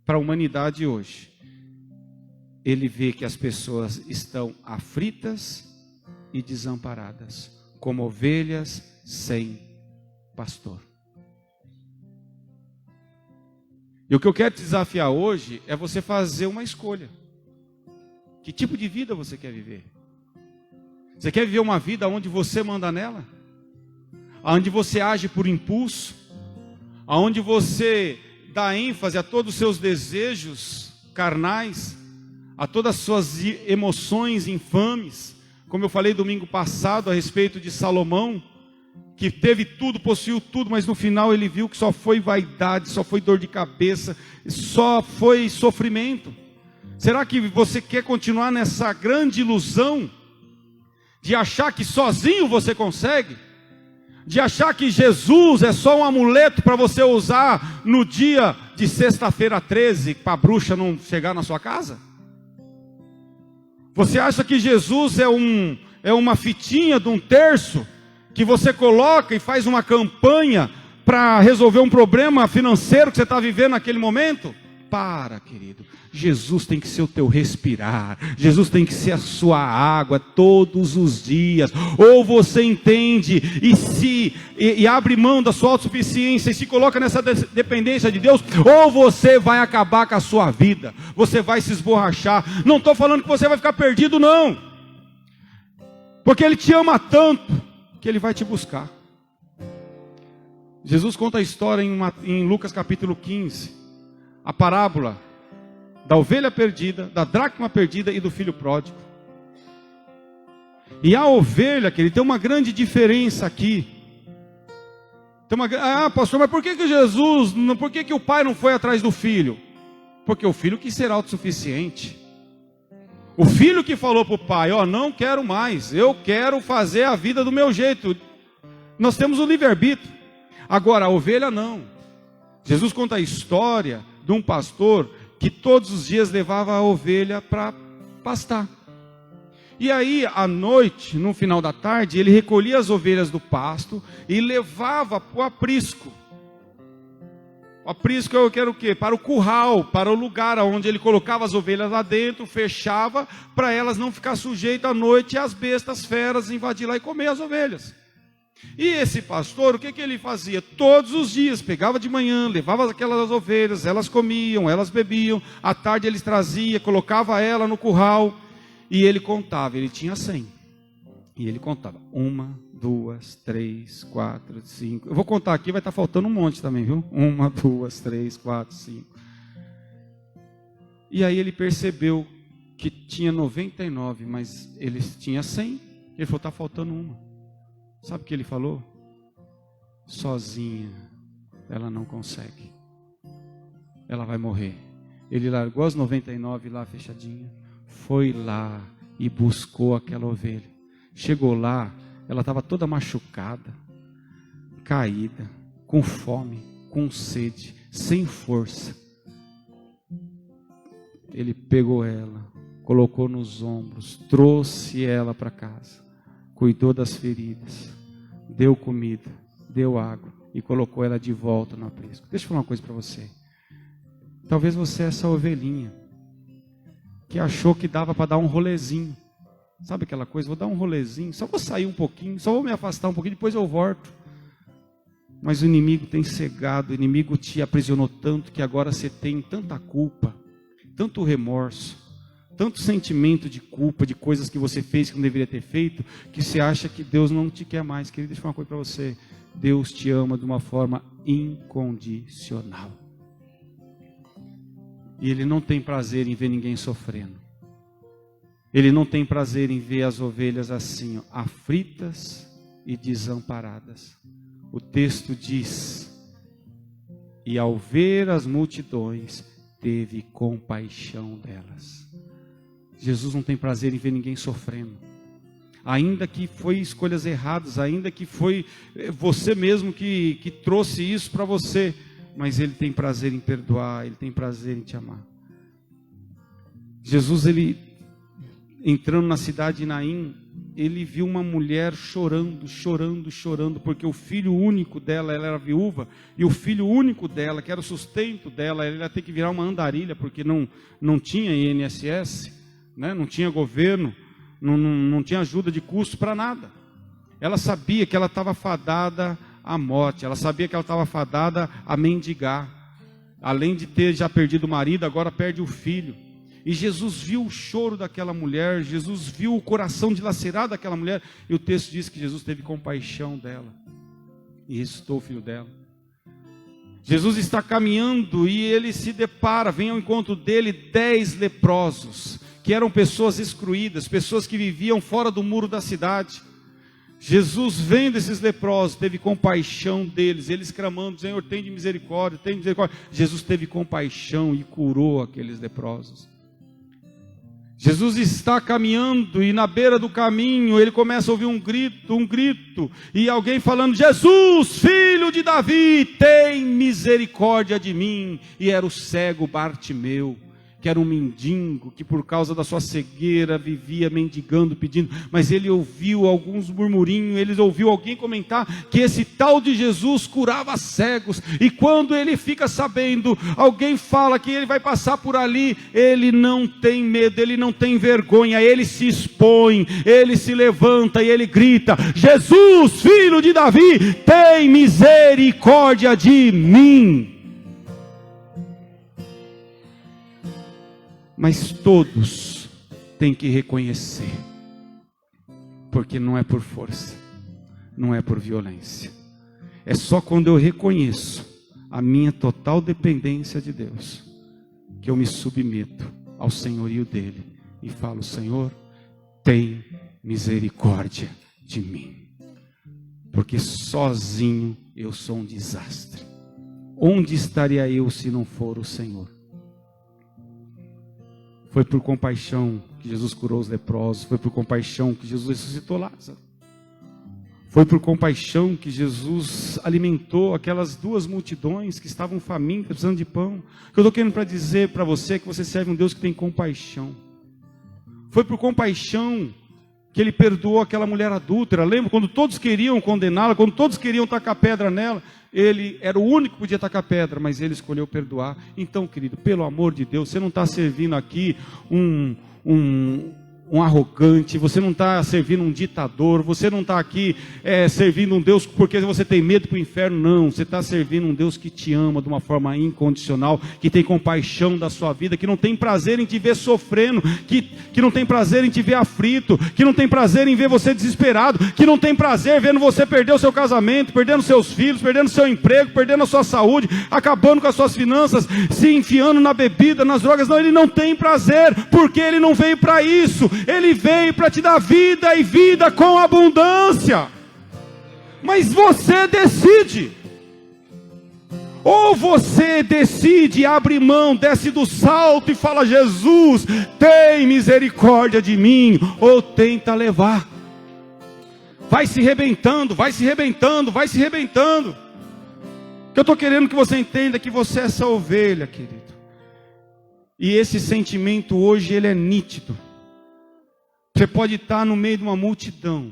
para a humanidade hoje ele vê que as pessoas estão aflitas e desamparadas, como ovelhas sem pastor. E o que eu quero te desafiar hoje é você fazer uma escolha. Que tipo de vida você quer viver? Você quer viver uma vida onde você manda nela? Onde você age por impulso? Onde você dá ênfase a todos os seus desejos carnais? A todas as suas emoções infames? Como eu falei domingo passado a respeito de Salomão, que teve tudo, possuiu tudo, mas no final ele viu que só foi vaidade, só foi dor de cabeça, só foi sofrimento. Será que você quer continuar nessa grande ilusão de achar que sozinho você consegue? De achar que Jesus é só um amuleto para você usar no dia de sexta-feira 13, para a bruxa não chegar na sua casa? Você acha que Jesus é uma fitinha de um terço que você coloca e faz uma campanha para resolver um problema financeiro que você está vivendo naquele momento? Para, querido. Jesus tem que ser o teu respirar. Jesus tem que ser a sua água todos os dias. Ou você entende e abre mão da sua autossuficiência e se coloca nessa dependência de Deus, ou você vai acabar com a sua vida. Você vai se esborrachar. Não estou falando que você vai ficar perdido, não. Porque Ele te ama tanto que Ele vai te buscar. Jesus conta a história em Lucas capítulo 15. A parábola da ovelha perdida, da dracma perdida e do filho pródigo. E a ovelha, que ele tem uma grande diferença aqui. Pastor, mas por que Jesus, por que o pai não foi atrás do filho? Porque o filho quis ser autossuficiente. O filho que falou para o pai, não quero mais, eu quero fazer a vida do meu jeito. Nós temos o livre-arbítrio. Agora, a ovelha não. Jesus conta a história de um pastor que todos os dias levava a ovelha para pastar. E aí, à noite, no final da tarde, ele recolhia as ovelhas do pasto e levava para o aprisco. O aprisco eu quero o quê? Para o curral, para o lugar onde ele colocava as ovelhas lá dentro, fechava, para elas não ficar sujeitas à noite e as bestas feras invadir lá e comer as ovelhas. E esse pastor, o que ele fazia? Todos os dias, pegava de manhã, levava aquelas ovelhas, elas comiam, elas bebiam, à tarde ele trazia, colocava ela no curral, e ele contava, ele tinha 100. E ele contava, 1, 2, 3, 4, 5. Eu vou contar aqui, vai estar faltando um monte também, viu? 1, 2, 3, 4, 5. E aí ele percebeu que tinha 99, mas ele tinha 100. Ele falou, está faltando uma. Sabe o que ele falou? Sozinha ela não consegue. Ela vai morrer. Ele largou as 99 lá fechadinha, foi lá e buscou aquela ovelha. Chegou lá, ela estava toda machucada, caída, com fome, com sede, sem força. Ele pegou ela, colocou nos ombros, trouxe ela para casa. Cuidou das feridas, deu comida, deu água e colocou ela de volta no aprisco. Deixa eu falar uma coisa para você. Talvez você é essa ovelhinha que achou que dava para dar um rolezinho. Sabe aquela coisa? Vou dar um rolezinho, só vou sair um pouquinho, só vou me afastar um pouquinho, depois eu volto. Mas o inimigo tem cegado, o inimigo te aprisionou tanto que agora você tem tanta culpa, tanto remorso, tanto sentimento de culpa, de coisas que você fez que não deveria ter feito, que você acha que Deus não te quer mais. Querido, deixa eu falar uma coisa para você. Deus te ama de uma forma incondicional. E Ele não tem prazer em ver ninguém sofrendo. Ele não tem prazer em ver as ovelhas assim, aflitas e desamparadas. O texto diz, e ao ver as multidões, teve compaixão delas. Jesus não tem prazer em ver ninguém sofrendo. Ainda que foi escolhas erradas, ainda que foi você mesmo que trouxe isso para você, mas Ele tem prazer em perdoar, Ele tem prazer em te amar. Jesus, Ele entrando na cidade de Naim, ele viu uma mulher chorando, porque o filho único dela, ela era viúva, e o filho único dela, que era o sustento dela, ela ia ter que virar uma andarilha, porque não tinha INSS, né? Não tinha governo, não tinha ajuda de custo para nada. Ela sabia que ela estava fadada à morte, ela sabia que ela estava fadada a mendigar. Além de ter já perdido o marido, agora perde o filho. E Jesus viu o choro daquela mulher, Jesus viu o coração dilacerado daquela mulher, e o texto diz que Jesus teve compaixão dela e ressuscitou o filho dela. Jesus está caminhando e ele se depara, vem ao encontro dele 10 leprosos, que eram pessoas excluídas, pessoas que viviam fora do muro da cidade. Jesus, vendo esses leprosos, teve compaixão deles, eles clamando: Senhor, tem de misericórdia, tem de misericórdia. Jesus teve compaixão e curou aqueles leprosos. Jesus está caminhando e na beira do caminho ele começa a ouvir um grito, e alguém falando: Jesus, filho de Davi, tem misericórdia de mim. E era o cego Bartimeu, que era um mendigo, que por causa da sua cegueira vivia mendigando, pedindo, mas ele ouviu alguns murmurinhos, ele ouviu alguém comentar que esse tal de Jesus curava cegos, e quando ele fica sabendo, alguém fala que ele vai passar por ali, ele não tem medo, ele não tem vergonha, ele se expõe, ele se levanta e ele grita: Jesus, filho de Davi, tem misericórdia de mim. Mas todos têm que reconhecer, porque não é por força, não é por violência. É só quando eu reconheço a minha total dependência de Deus, que eu me submeto ao senhorio dele e falo: Senhor, tem misericórdia de mim, porque sozinho eu sou um desastre. Onde estaria eu se não for o Senhor? Foi por compaixão que Jesus curou os leprosos, foi por compaixão que Jesus ressuscitou Lázaro, foi por compaixão que Jesus alimentou aquelas 2 multidões que estavam famintas, precisando de pão. O que eu estou querendo para dizer para você é que você serve um Deus que tem compaixão. Foi por compaixão que ele perdoou aquela mulher adúltera. Lembra quando todos queriam condená-la, quando todos queriam tacar pedra nela? Ele era o único que podia tacar pedra, mas ele escolheu perdoar. Então, querido, pelo amor de Deus, você não está servindo aqui um arrogante, você não está servindo um ditador, você não está aqui servindo um Deus porque você tem medo para o inferno. Não, você está servindo um Deus que te ama de uma forma incondicional, que tem compaixão da sua vida, que não tem prazer em te ver sofrendo, que não tem prazer em te ver aflito, que não tem prazer em ver você desesperado, que não tem prazer vendo você perder o seu casamento, perdendo seus filhos, perdendo seu emprego, perdendo a sua saúde, acabando com as suas finanças, se enfiando na bebida, nas drogas. Não, ele não tem prazer, porque ele não veio para isso. Ele veio para te dar vida e vida com abundância. Mas você decide. Ou você decide, abre mão, desce do salto e fala: Jesus, tem misericórdia de mim. Ou tenta levar. Vai se rebentando, vai se rebentando, vai se rebentando. O que eu estou querendo que você entenda é que você é essa ovelha, querido. E esse sentimento hoje ele é nítido. Você pode estar no meio de uma multidão,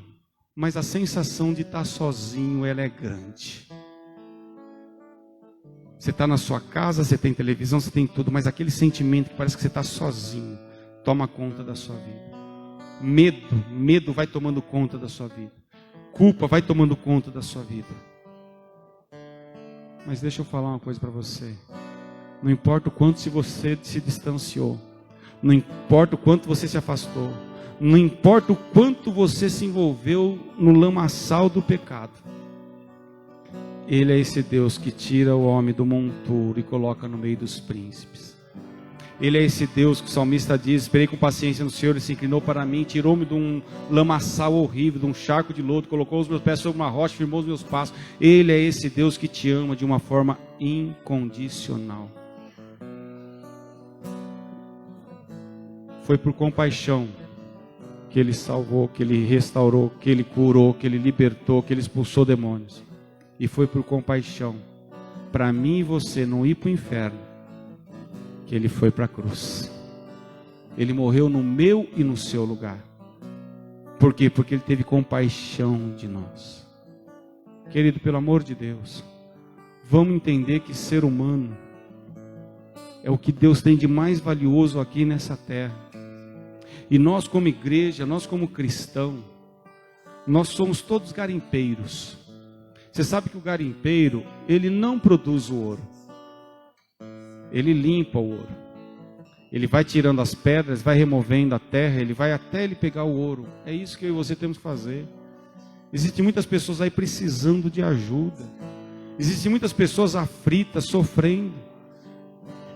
mas a sensação de estar sozinho, ela é grande. Você está na sua casa, você tem televisão, você tem tudo, mas aquele sentimento que parece que você está sozinho, toma conta da sua vida. Medo vai tomando conta da sua vida. Culpa vai tomando conta da sua vida. Mas deixa eu falar uma coisa para você. Não importa o quanto se você se distanciou, não importa o quanto você se afastou, não importa o quanto você se envolveu no lamaçal do pecado, Ele é esse Deus que tira o homem do monturo e coloca no meio dos príncipes. Ele é esse Deus que o salmista diz: esperei com paciência no Senhor, Ele se inclinou para mim, tirou-me de um lamaçal horrível, de um charco de lodo, colocou os meus pés sobre uma rocha, firmou os meus passos. Ele é esse Deus que te ama de uma forma incondicional. Foi por compaixão que Ele salvou, que Ele restaurou, que Ele curou, que Ele libertou, que Ele expulsou demônios. E foi por compaixão, para mim e você não ir para o inferno, que Ele foi para a cruz. Ele morreu no meu e no seu lugar. Por quê? Porque Ele teve compaixão de nós. Querido, pelo amor de Deus, vamos entender que ser humano é o que Deus tem de mais valioso aqui nessa terra. E nós como igreja, nós como cristão, nós somos todos garimpeiros. Você sabe que o garimpeiro, ele não produz o ouro. Ele limpa o ouro. Ele vai tirando as pedras, vai removendo a terra, ele vai até ele pegar o ouro. É isso que eu e você temos que fazer. Existem muitas pessoas aí precisando de ajuda. Existem muitas pessoas aflitas, sofrendo.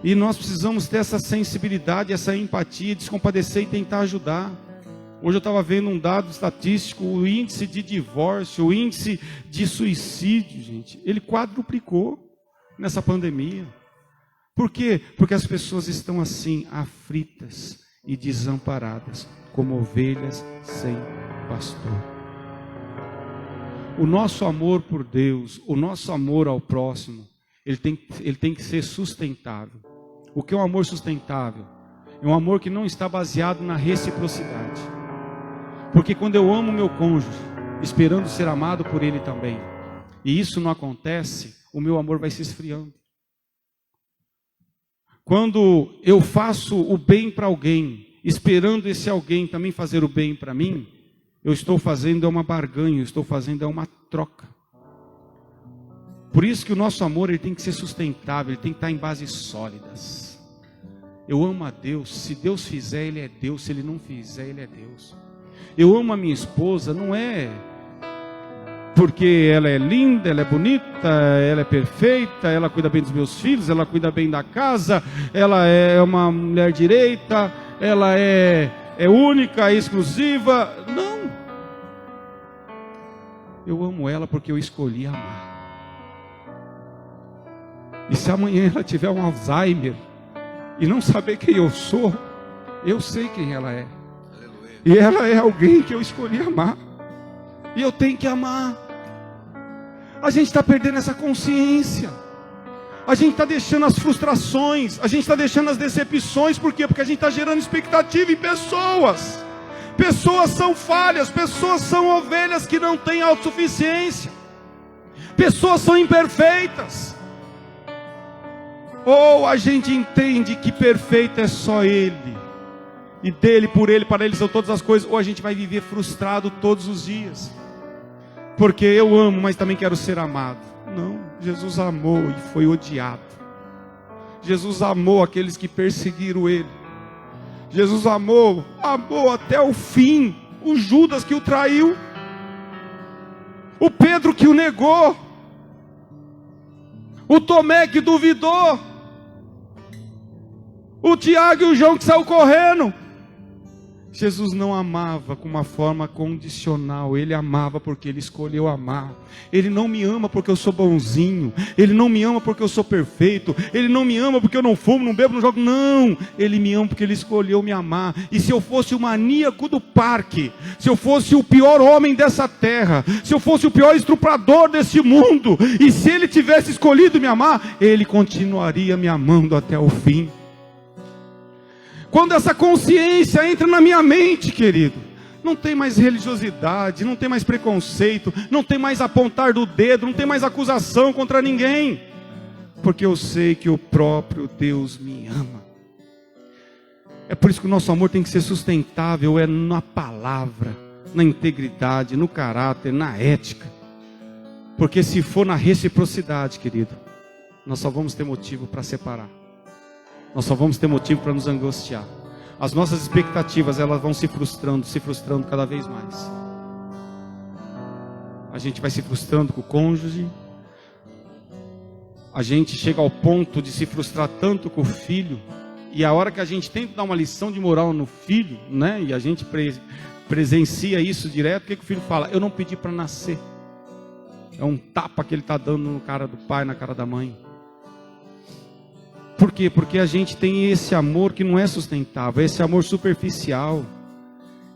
E nós precisamos ter essa sensibilidade, essa empatia, de se compadecer e tentar ajudar. Hoje eu estava vendo um dado estatístico, o índice de divórcio, o índice de suicídio, gente, ele quadruplicou nessa pandemia. Por quê? Porque as pessoas estão assim, aflitas e desamparadas, como ovelhas sem pastor. O nosso amor por Deus, o nosso amor ao próximo, ele tem que ser sustentável. O que é um amor sustentável? É um amor que não está baseado na reciprocidade. Porque quando eu amo meu cônjuge, esperando ser amado por ele também, e isso não acontece, o meu amor vai se esfriando. Quando eu faço o bem para alguém, esperando esse alguém também fazer o bem para mim, eu estou fazendo uma barganha, eu estou fazendo uma troca. Por isso que o nosso amor ele tem que ser sustentável, ele tem que estar em bases sólidas. Eu amo a Deus, se Deus fizer, Ele é Deus, se Ele não fizer, Ele é Deus. Eu amo a minha esposa, não é porque ela é linda, ela é bonita, ela é perfeita, ela cuida bem dos meus filhos, ela cuida bem da casa, ela é uma mulher direita, ela é única, é exclusiva. Não. Eu amo ela porque eu escolhi amar. E se amanhã ela tiver um Alzheimer e não saber quem eu sou, eu sei quem ela é. E ela é alguém que eu escolhi amar. E eu tenho que amar. A gente está perdendo essa consciência. A gente está deixando as frustrações. A gente está deixando as decepções. Por quê? Porque a gente está gerando expectativa em pessoas. Pessoas são falhas. Pessoas são ovelhas que não têm autossuficiência. Pessoas são imperfeitas. Ou a gente entende que perfeito é só Ele, e dele, por Ele, para Ele são todas as coisas. Ou a gente vai viver frustrado todos os dias, porque eu amo, mas também quero ser amado. Não, Jesus amou e foi odiado. Jesus amou aqueles que perseguiram Ele. Jesus amou até o fim. O Judas que o traiu, o Pedro que o negou, o Tomé que duvidou, o Tiago e o João que saiu correndo. Jesus não amava com uma forma condicional. Ele amava porque Ele escolheu amar. Ele não me ama porque eu sou bonzinho. Ele não me ama porque eu sou perfeito. Ele não me ama porque eu não fumo, não bebo, não jogo. Não, Ele me ama porque Ele escolheu me amar. E se eu fosse o maníaco do parque, se eu fosse o pior homem dessa terra, se eu fosse o pior estuprador desse mundo, e se Ele tivesse escolhido me amar, Ele continuaria me amando até o fim. Quando essa consciência entra na minha mente, querido, não tem mais religiosidade, não tem mais preconceito, não tem mais apontar do dedo, não tem mais acusação contra ninguém, porque eu sei que o próprio Deus me ama. É por isso que o nosso amor tem que ser sustentável, é na palavra, na integridade, no caráter, na ética. Porque se for na reciprocidade, querido, nós só vamos ter motivo para separar. Nós só vamos ter motivo para nos angustiar. As nossas expectativas, elas vão se frustrando cada vez mais. A gente vai se frustrando com o cônjuge. A gente chega ao ponto de se frustrar tanto com o filho. E a hora que a gente tenta dar uma lição de moral no filho, né? E a gente presencia isso direto, o que o filho fala? Eu não pedi para nascer. É um tapa que ele está dando no cara do pai, na cara da mãe. Por quê? Porque a gente tem esse amor que não é sustentável, é esse amor superficial,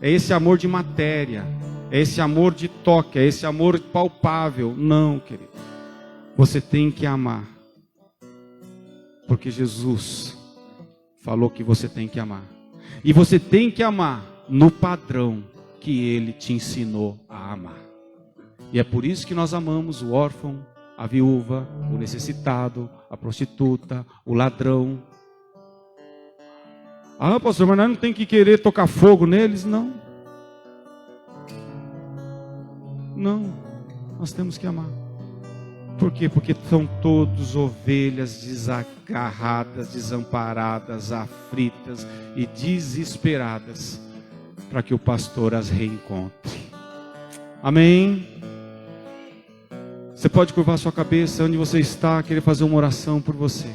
é esse amor de matéria, é esse amor de toque, é esse amor palpável. Não, querido. Você tem que amar, porque Jesus falou que você tem que amar. E você tem que amar no padrão que Ele te ensinou a amar. E é por isso que nós amamos o órfão, a viúva, o necessitado, a prostituta, o ladrão. Ah, pastor, mas nós não tem que querer tocar fogo neles? Não. Não, nós temos que amar. Por quê? Porque são todos ovelhas desagarradas, desamparadas, aflitas e desesperadas, para que o pastor as reencontre. Amém? Você pode curvar sua cabeça onde você está, querer fazer uma oração por você.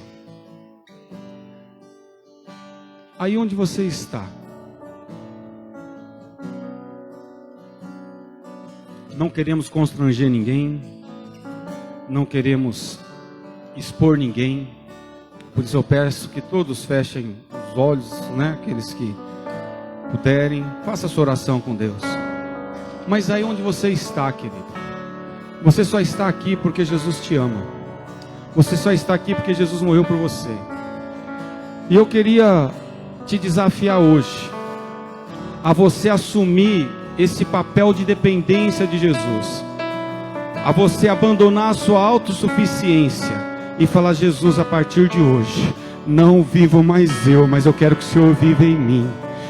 Aí onde você está, não queremos constranger ninguém, não queremos expor ninguém, por isso eu peço que todos fechem os olhos, né? Aqueles que puderem, faça a sua oração com Deus. Mas aí onde você está, querido, você só está aqui porque Jesus te ama, você só está aqui porque Jesus morreu por você. E eu queria te desafiar hoje a você assumir esse papel de dependência de Jesus, a você abandonar a sua autossuficiência e falar: Jesus, a partir de hoje não vivo mais eu, mas eu quero que o Senhor viva em mim.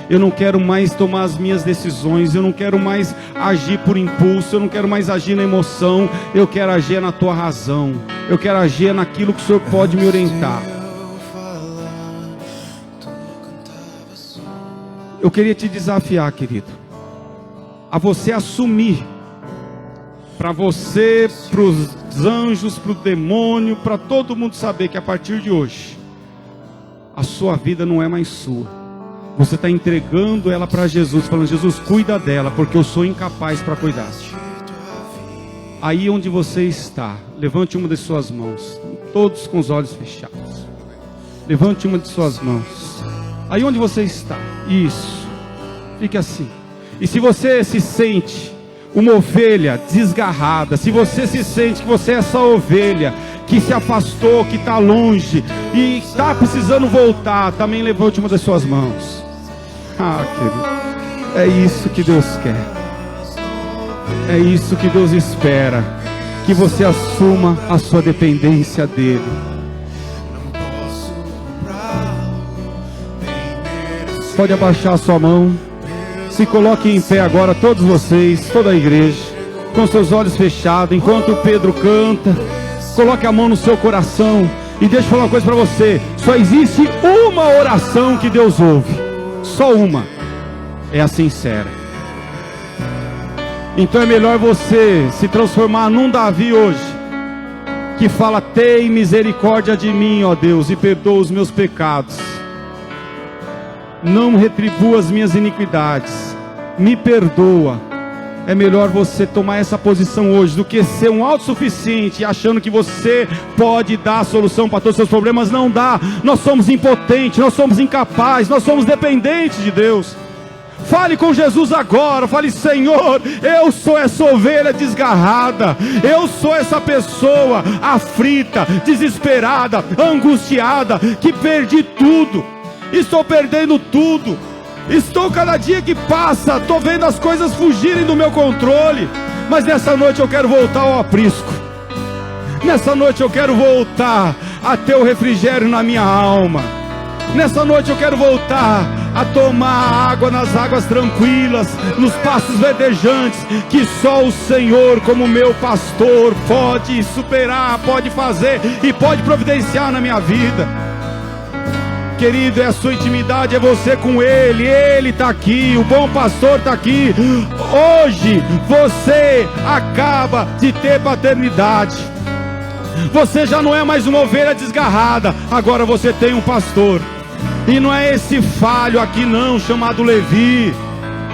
Eu não quero mais tomar as minhas decisões, eu não quero mais agir por impulso, eu não quero mais agir na emoção, eu quero agir na tua razão, eu quero agir naquilo que o Senhor pode me orientar. Eu queria te desafiar, querido, a você assumir, para você, para os anjos, para o demônio, para todo mundo saber que a partir de hoje, a sua vida não é mais sua. Você está entregando ela para Jesus, falando: Jesus, cuida dela, porque eu sou incapaz para cuidar. Aí onde você está, levante uma de suas mãos, todos com os olhos fechados. Levante uma de suas mãos. Aí onde você está, isso, fique assim. E se você se sente uma ovelha desgarrada, se você se sente que você é essa ovelha que se afastou, que está longe e está precisando voltar, também levante uma das suas mãos. Ah, querido, é isso que Deus quer, é isso que Deus espera, que você assuma a sua dependência dEle. Pode abaixar a sua mão. Se coloque em pé agora, todos vocês, toda a igreja, com seus olhos fechados, enquanto o Pedro canta. Coloque a mão no seu coração e deixa eu falar uma coisa para você: só existe uma oração que Deus ouve, só uma, é a sincera. Então é melhor você se transformar num Davi hoje, que fala: tem misericórdia de mim, ó Deus, e perdoa os meus pecados. Não retribua as minhas iniquidades, me perdoa. É melhor você tomar essa posição hoje do que ser um autossuficiente achando que você pode dar a solução para todos os seus problemas. Não dá, nós somos impotentes, nós somos incapazes, nós somos dependentes de Deus. Fale com Jesus agora, fale: Senhor, eu sou essa ovelha desgarrada, eu sou essa pessoa aflita, desesperada, angustiada, que perdi tudo. Estou perdendo tudo. Estou, cada dia que passa, estou vendo as coisas fugirem do meu controle. Mas nessa noite eu quero voltar ao aprisco. Nessa noite eu quero voltar a ter o refrigério na minha alma. Nessa noite eu quero voltar a tomar água nas águas tranquilas, nos pastos verdejantes, que só o Senhor, como meu pastor, pode superar, pode fazer e pode providenciar na minha vida. Querido, é a sua intimidade, é você com Ele. Ele está aqui, o bom pastor está aqui. Hoje você acaba de ter paternidade. Você já não é mais uma ovelha desgarrada, agora você tem um pastor. E não é esse falho aqui não, chamado Levi,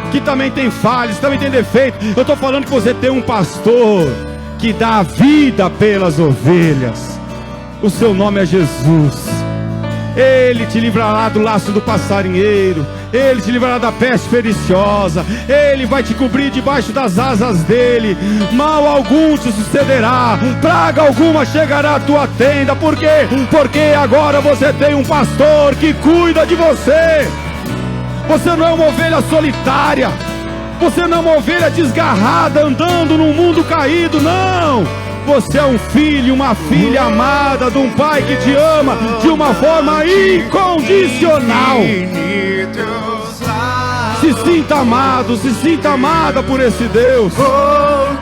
que também tem falhas, também tem defeito. Eu estou falando que você tem um pastor que dá a vida pelas ovelhas. O seu nome é Jesus. Ele te livrará do laço do passarinheiro, Ele te livrará da peste perniciosa, Ele vai te cobrir debaixo das asas dEle, mal algum te sucederá, praga alguma chegará à tua tenda. Por quê? Porque agora você tem um pastor que cuida de você. Você não é uma ovelha solitária. Você não é uma ovelha desgarrada andando num mundo caído, não. Você é um filho, uma filha amada de um pai que te ama de uma forma incondicional. Se sinta amado, se sinta amada por esse Deus.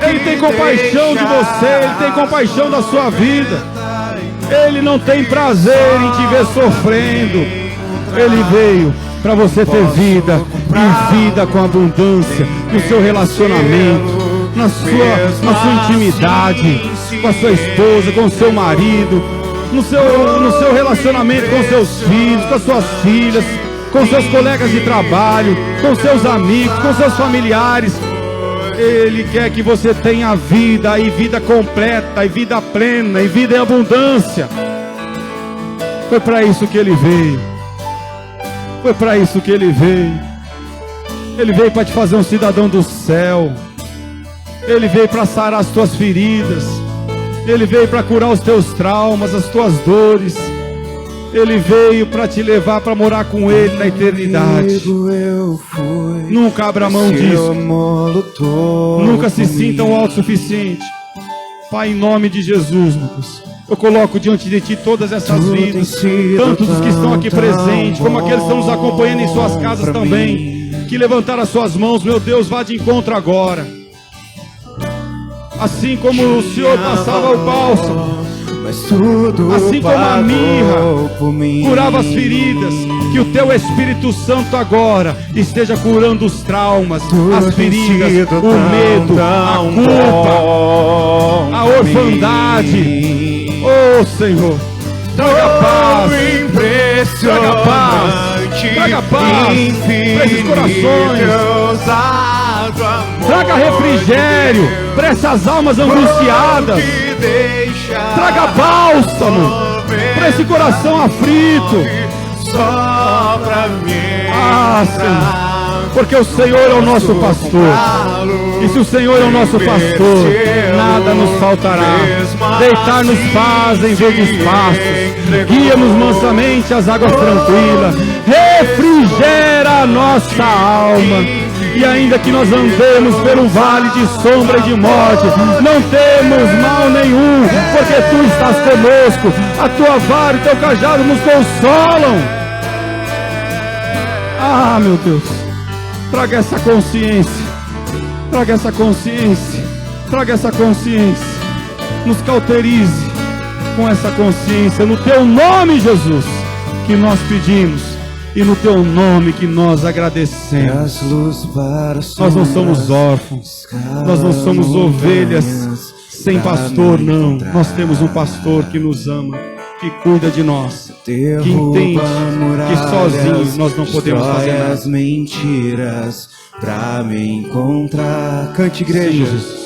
Ele tem compaixão de você, Ele tem compaixão da sua vida. Ele não tem prazer em te ver sofrendo. Ele veio para você ter vida, e vida com abundância, no seu relacionamento, na sua intimidade, com a sua esposa, com o seu marido, no seu relacionamento com seus filhos, com as suas filhas, com seus colegas de trabalho, com seus amigos, com seus familiares. Ele quer que você tenha vida, e vida completa, e vida plena, e vida em abundância. Foi para isso que Ele veio. Foi para isso que Ele veio. Ele veio para te fazer um cidadão do céu. Ele veio para sarar as tuas feridas. Ele veio para curar os teus traumas, as tuas dores. Ele veio para te levar para morar com Ele na eternidade. Nunca abra mão disso. Nunca se sinta um autossuficiente. Pai, em nome de Jesus, meu Deus, eu coloco diante de Ti todas essas vidas, tantos os que estão aqui presentes, como aqueles que estão nos acompanhando em suas casas também, que levantaram as suas mãos. Meu Deus, vá de encontro agora. Assim como o Senhor passava o bálsamo, assim como a mirra curava as feridas, que o Teu Espírito Santo agora esteja curando os traumas, as feridas, o medo, a culpa, a orfandade. Oh Senhor, traga paz, traga paz, traga paz para esses corações, traga refrigério para essas almas angustiadas, traga bálsamo para esse coração aflito. Ah, Senhor, porque o Senhor é o nosso pastor, e se o Senhor é o nosso pastor, nada nos faltará. Deitar-nos faz em verdes pastos, guia-nos mansamente às águas tranquilas, refrigera a nossa alma. E ainda que nós andemos pelo vale de sombra e de morte, não temos mal nenhum, porque Tu estás conosco. A Tua vara e o Teu cajado nos consolam. Ah, meu Deus, traga essa consciência, traga essa consciência, traga essa consciência, nos cauterize com essa consciência, no Teu nome, Jesus, que nós pedimos, e no Teu nome que nós agradecemos. Nós não somos órfãos, nós não somos ovelhas sem pastor, não. Nós temos um pastor que nos ama, que cuida de nós, que entende que sozinhos nós não podemos fazer nada. Mentiras pra me encontrar. Cante, igreja. Sim, Jesus.